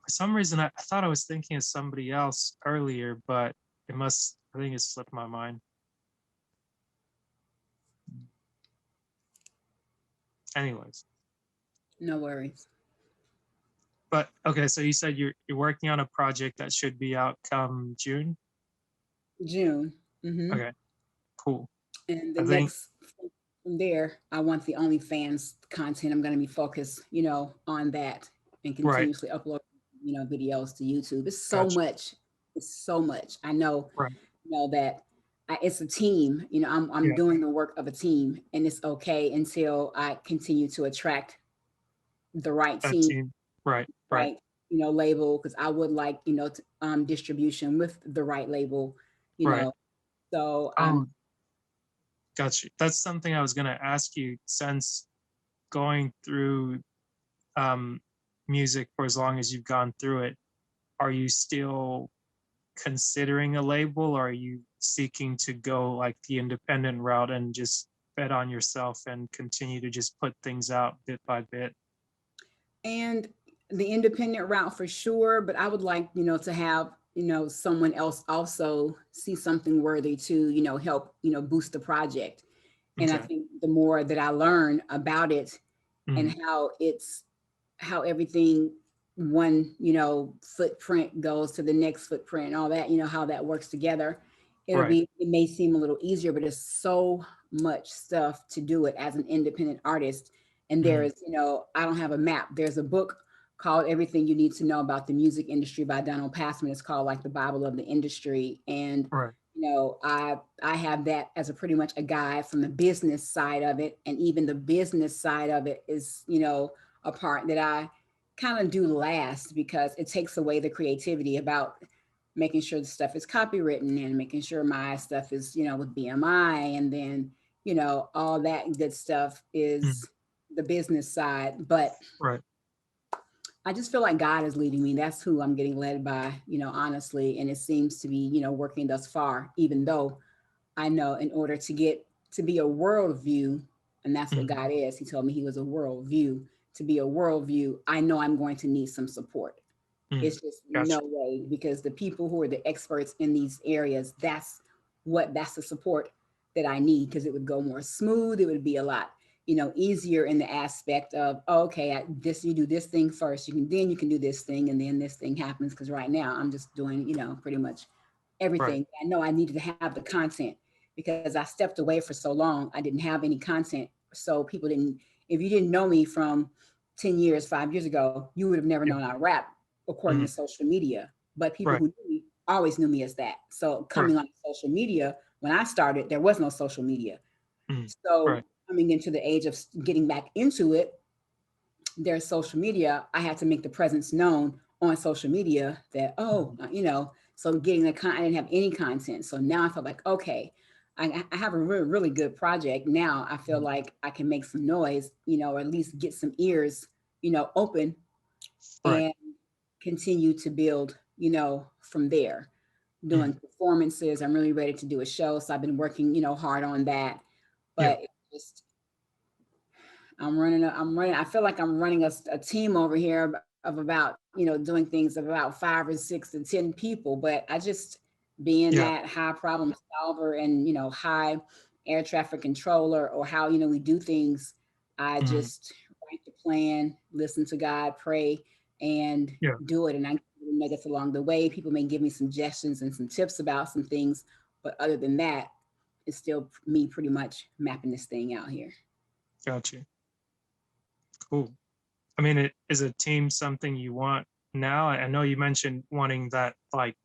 for some reason I thought I was thinking of somebody else earlier, but I think it slipped my mind. Anyways, No worries. but okay, so you said you're working on a project that should be out come June. June. Hmm. Okay, cool. And the I think next from there, I want the OnlyFans content. I'm going to be focused, on that and right, continuously upload, videos to YouTube. It's so gotcha. much. It's so much. I know, Right, that it's a team. I'm yeah, doing the work of a team, and it's okay until I continue to attract the right that team, team. Right, right. right, label, because I would like, distribution with the right label, you Right. know. So Oh, gotcha. That's something I was gonna ask you. Since going through um, music for as long as you've gone through it, are you still considering a label, or are you seeking to go like the independent route and just bet on yourself and continue to just put things out bit by bit? and the independent route for sure, but I would like, to have, someone else also see something worthy to, help, boost the project. And I Okay. think the more that I learn about it Mhm. and how everything, one, footprint goes to the next footprint and all that, how that works together, Right. it may seem a little easier, but it's so much stuff to do it as an independent artist. And there Mhm. is, I don't have a map. There's a book called Everything You Need to Know About the Music Industry by Donald Passman. It's called like the Bible of the industry. And, Right. I have that as a pretty much a guide from the business side of it. And even the business side of it is, a part that I kind of do last because it takes away the creativity about making sure the stuff is copywritten and making sure my stuff is, with BMI, and then, all that good stuff Mm. is the business side. But Right. I just feel like God is leading me. That's who I'm getting led by, honestly. And it seems to be, working thus far, even though I know in order to get to be a worldview, and that's what Mm. God is. He told me he was a worldview. To be a worldview, I know I'm going to need some support. Mm. It's just no Gotcha. way, because the people who are the experts in these areas, that's the support that I need, because it would go more smooth. It would be a lot, easier in the aspect of, oh, okay, this, you do this thing first, you can do this thing, and then this thing happens. Because right now I'm just doing, pretty much Right. everything. I know I needed to have the content because I stepped away for so long. I didn't have any content. So people didn't, if you didn't know me from 10 years, 5 years ago, you would have never Yeah. known I rap according to Mm. social media. But people Right. who knew me always knew me as that. So Right. coming on social media, when I started, there was no social media. Mm. So Right. coming into the age of getting back into it, there's social media. I had to make the presence known on social media that, Mm. so getting I didn't have any content. So now I feel like, okay, I have a really, really good project. Now I feel Mm. like I can make some noise, or at least get some ears, open, Right. and continue to build, from there. Mm. Doing performances. I'm really ready to do a show. So I've been working, hard on that. Yeah. But it just I feel like I'm running a team over here of about, doing things of about 5 or 6 to 10 people. But I just, being Yeah. that high problem solver and, high air traffic controller, or how, we do things, I Mm. just write the plan, listen to God, pray, and Yeah. do it. And I get nuggets along the way. People may give me suggestions and some tips about some things. But other than that, it's still me pretty much mapping this thing out here. Gotcha. Cool. I mean, is a team something you want now? I know you mentioned wanting that, like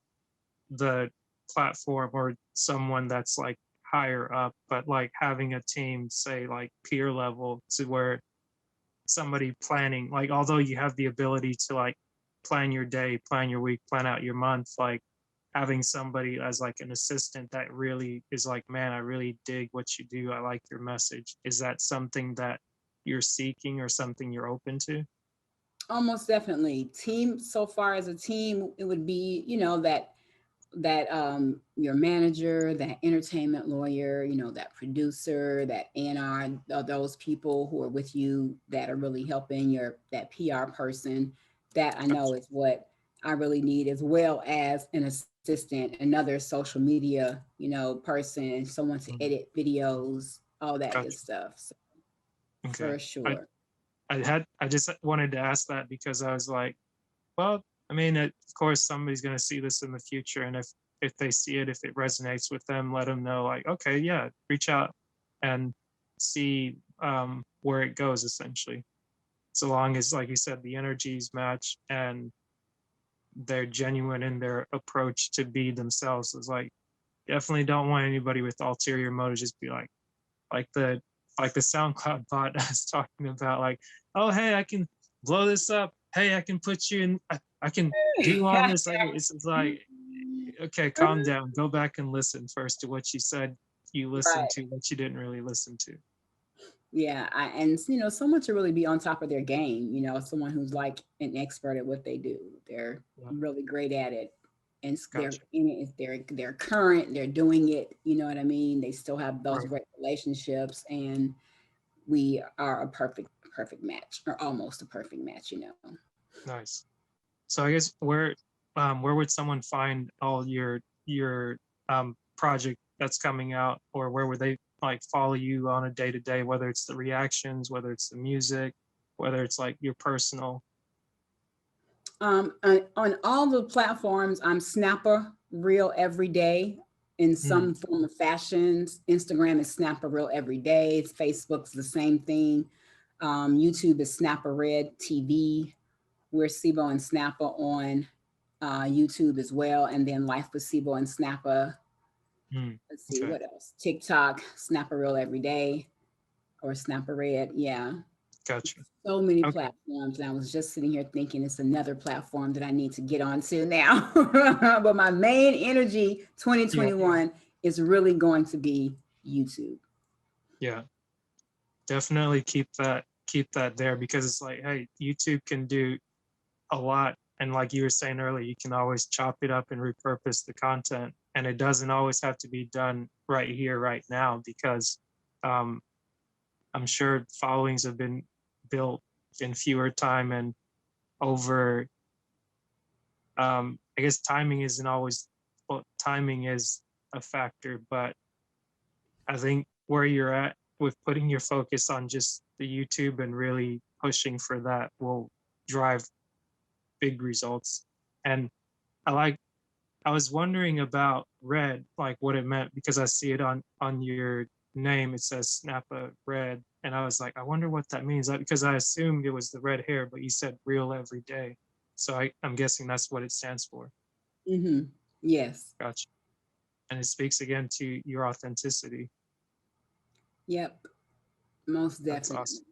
the platform or someone that's like higher up, but like having a team, say like peer level, to where somebody planning, like although you have the ability to like plan your day, plan your week, plan out your month, like having somebody as like an assistant that really is like, man, I really dig what you do. I like your message. Is that something that you're seeking or something you're open to? Almost definitely. Team, so far as a team, it would be, that your manager, that entertainment lawyer, that producer, that A&R, those people who are with you that are really helping, that PR person. That I know Gotcha. is what I really need, as well as an assistant, another social media, person, someone to Mhm. edit videos, all that good Gotcha. stuff. So, Okay. for I, sure. I just wanted to ask that because I was like, well, I mean, of course, somebody's going to see this in the future, and if they see it, if it resonates with them, let them know, like, okay, yeah, reach out and see where it goes. Essentially, so long as, like you said, the energies match and they're genuine in their approach to be themselves. It's like, definitely don't want anybody with ulterior motives. Just be like the like the SoundCloud bot I was talking about, like, oh hey, I can blow this up. Hey, I can put you in. I can do all this. It's like, okay, calm down. Go back and listen first to what you said you listened Right. to, what you didn't really listen to. Yeah, and someone to really be on top of their game, someone who's like an expert at what they do. They're Yeah, really great at it. And they're gotcha. in it, they're current, they're doing it, you know what I mean? They still have those Right. great relationships, and we are a perfect match, or almost a perfect match. Nice. So I guess where would someone find all your project that's coming out, or where would they like follow you on a day to day, whether it's the reactions, whether it's the music, whether it's like your personal. On all the platforms, I'm Snappa Real every day in Mm. some form of fashions. Instagram is Snappa Real every day. Facebook's the same thing. YouTube is Snappa Red TV. we're Sibo and Snappa on YouTube as well. And then Life with Sibo and Snappa. Let's see, Okay. what else? TikTok, Snappa Real every day, or Snappa R.E.D. Yeah. Gotcha. So many Okay. platforms. And I was just sitting here thinking it's another platform that I need to get onto now. But my main energy 2021 is really going to be YouTube. Yeah. Definitely keep that there, because it's like, hey, YouTube can do a lot. And like you were saying earlier, you can always chop it up and repurpose the content. And it doesn't always have to be done right here, right now, because I'm sure followings have been built in fewer time and over. I guess timing isn't always, well, timing is a factor, but I think where you're at with putting your focus on just the YouTube and really pushing for that will drive big results. And I was wondering about red, like what it meant, because I see it on your name. It says Snappa R.E.D, and I was like, I wonder what that means. Because I assumed it was the red hair, but you said real every day, so I'm guessing that's what it stands for. Mm-hmm. Yes. Gotcha. And it speaks again to your authenticity. Yep. Most That's definitely. awesome.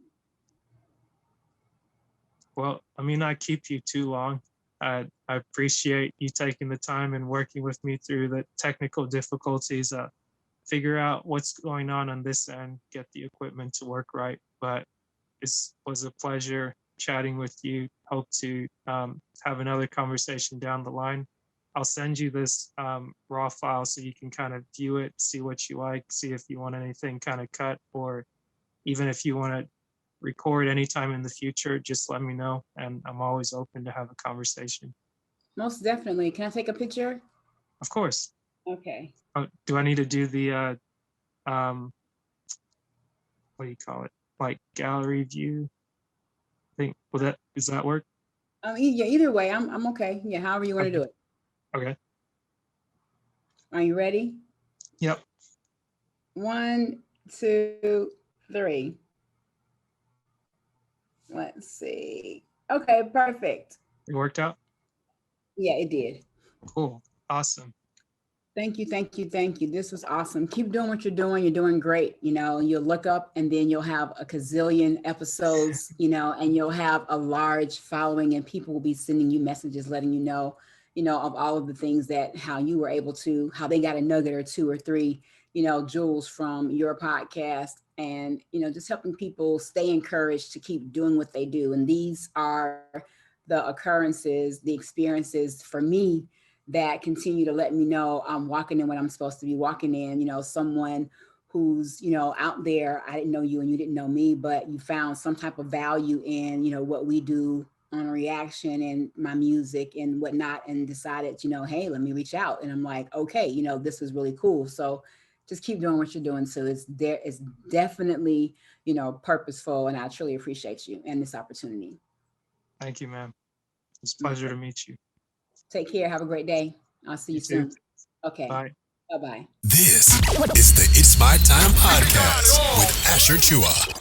Well, I mean, I keep you too long. I appreciate you taking the time and working with me through the technical difficulties, figure out what's going on this end, get the equipment to work right. But it was a pleasure chatting with you. Hope to have another conversation down the line. I'll send you this raw file so you can kind of view it, see what you like, see if you want anything kind of cut, or even if you want to record anytime in the future, just let me know. And I'm always open to have a conversation. Most definitely. Can I take a picture? Of course. Okay. Oh, do I need to do the, what do you call it? Like gallery view thing? Does that work? Yeah, either way, I'm okay. Yeah, however you want to do it. Okay. Are you ready? Yep. 1, 2, 3. Let's see. Okay, perfect. It worked out? Yeah, it did. Cool. Awesome. Thank you, thank you, thank you. This was awesome. Keep doing what you're doing. You're doing great. You'll look up and then you'll have a gazillion episodes, and you'll have a large following, and people will be sending you messages letting you know, of all of the things how you were able to, how they got a nugget or 2 or 3, jewels from your podcast, and, just helping people stay encouraged to keep doing what they do. And these are the occurrences, the experiences for me that continue to let me know I'm walking in what I'm supposed to be walking in. Someone who's, out there, I didn't know you and you didn't know me, but you found some type of value in, what we do on Reaction and my music and whatnot, and decided, hey, let me reach out. And I'm like, okay, this was really cool. So just keep doing what you're doing. So it's definitely, purposeful, and I truly appreciate you and this opportunity. Thank you, ma'am. It's a pleasure to meet you. Take care. Have a great day. I'll see you soon. Okay. Bye. Bye-bye. This is the It's My Time podcast with Asher Tchoua.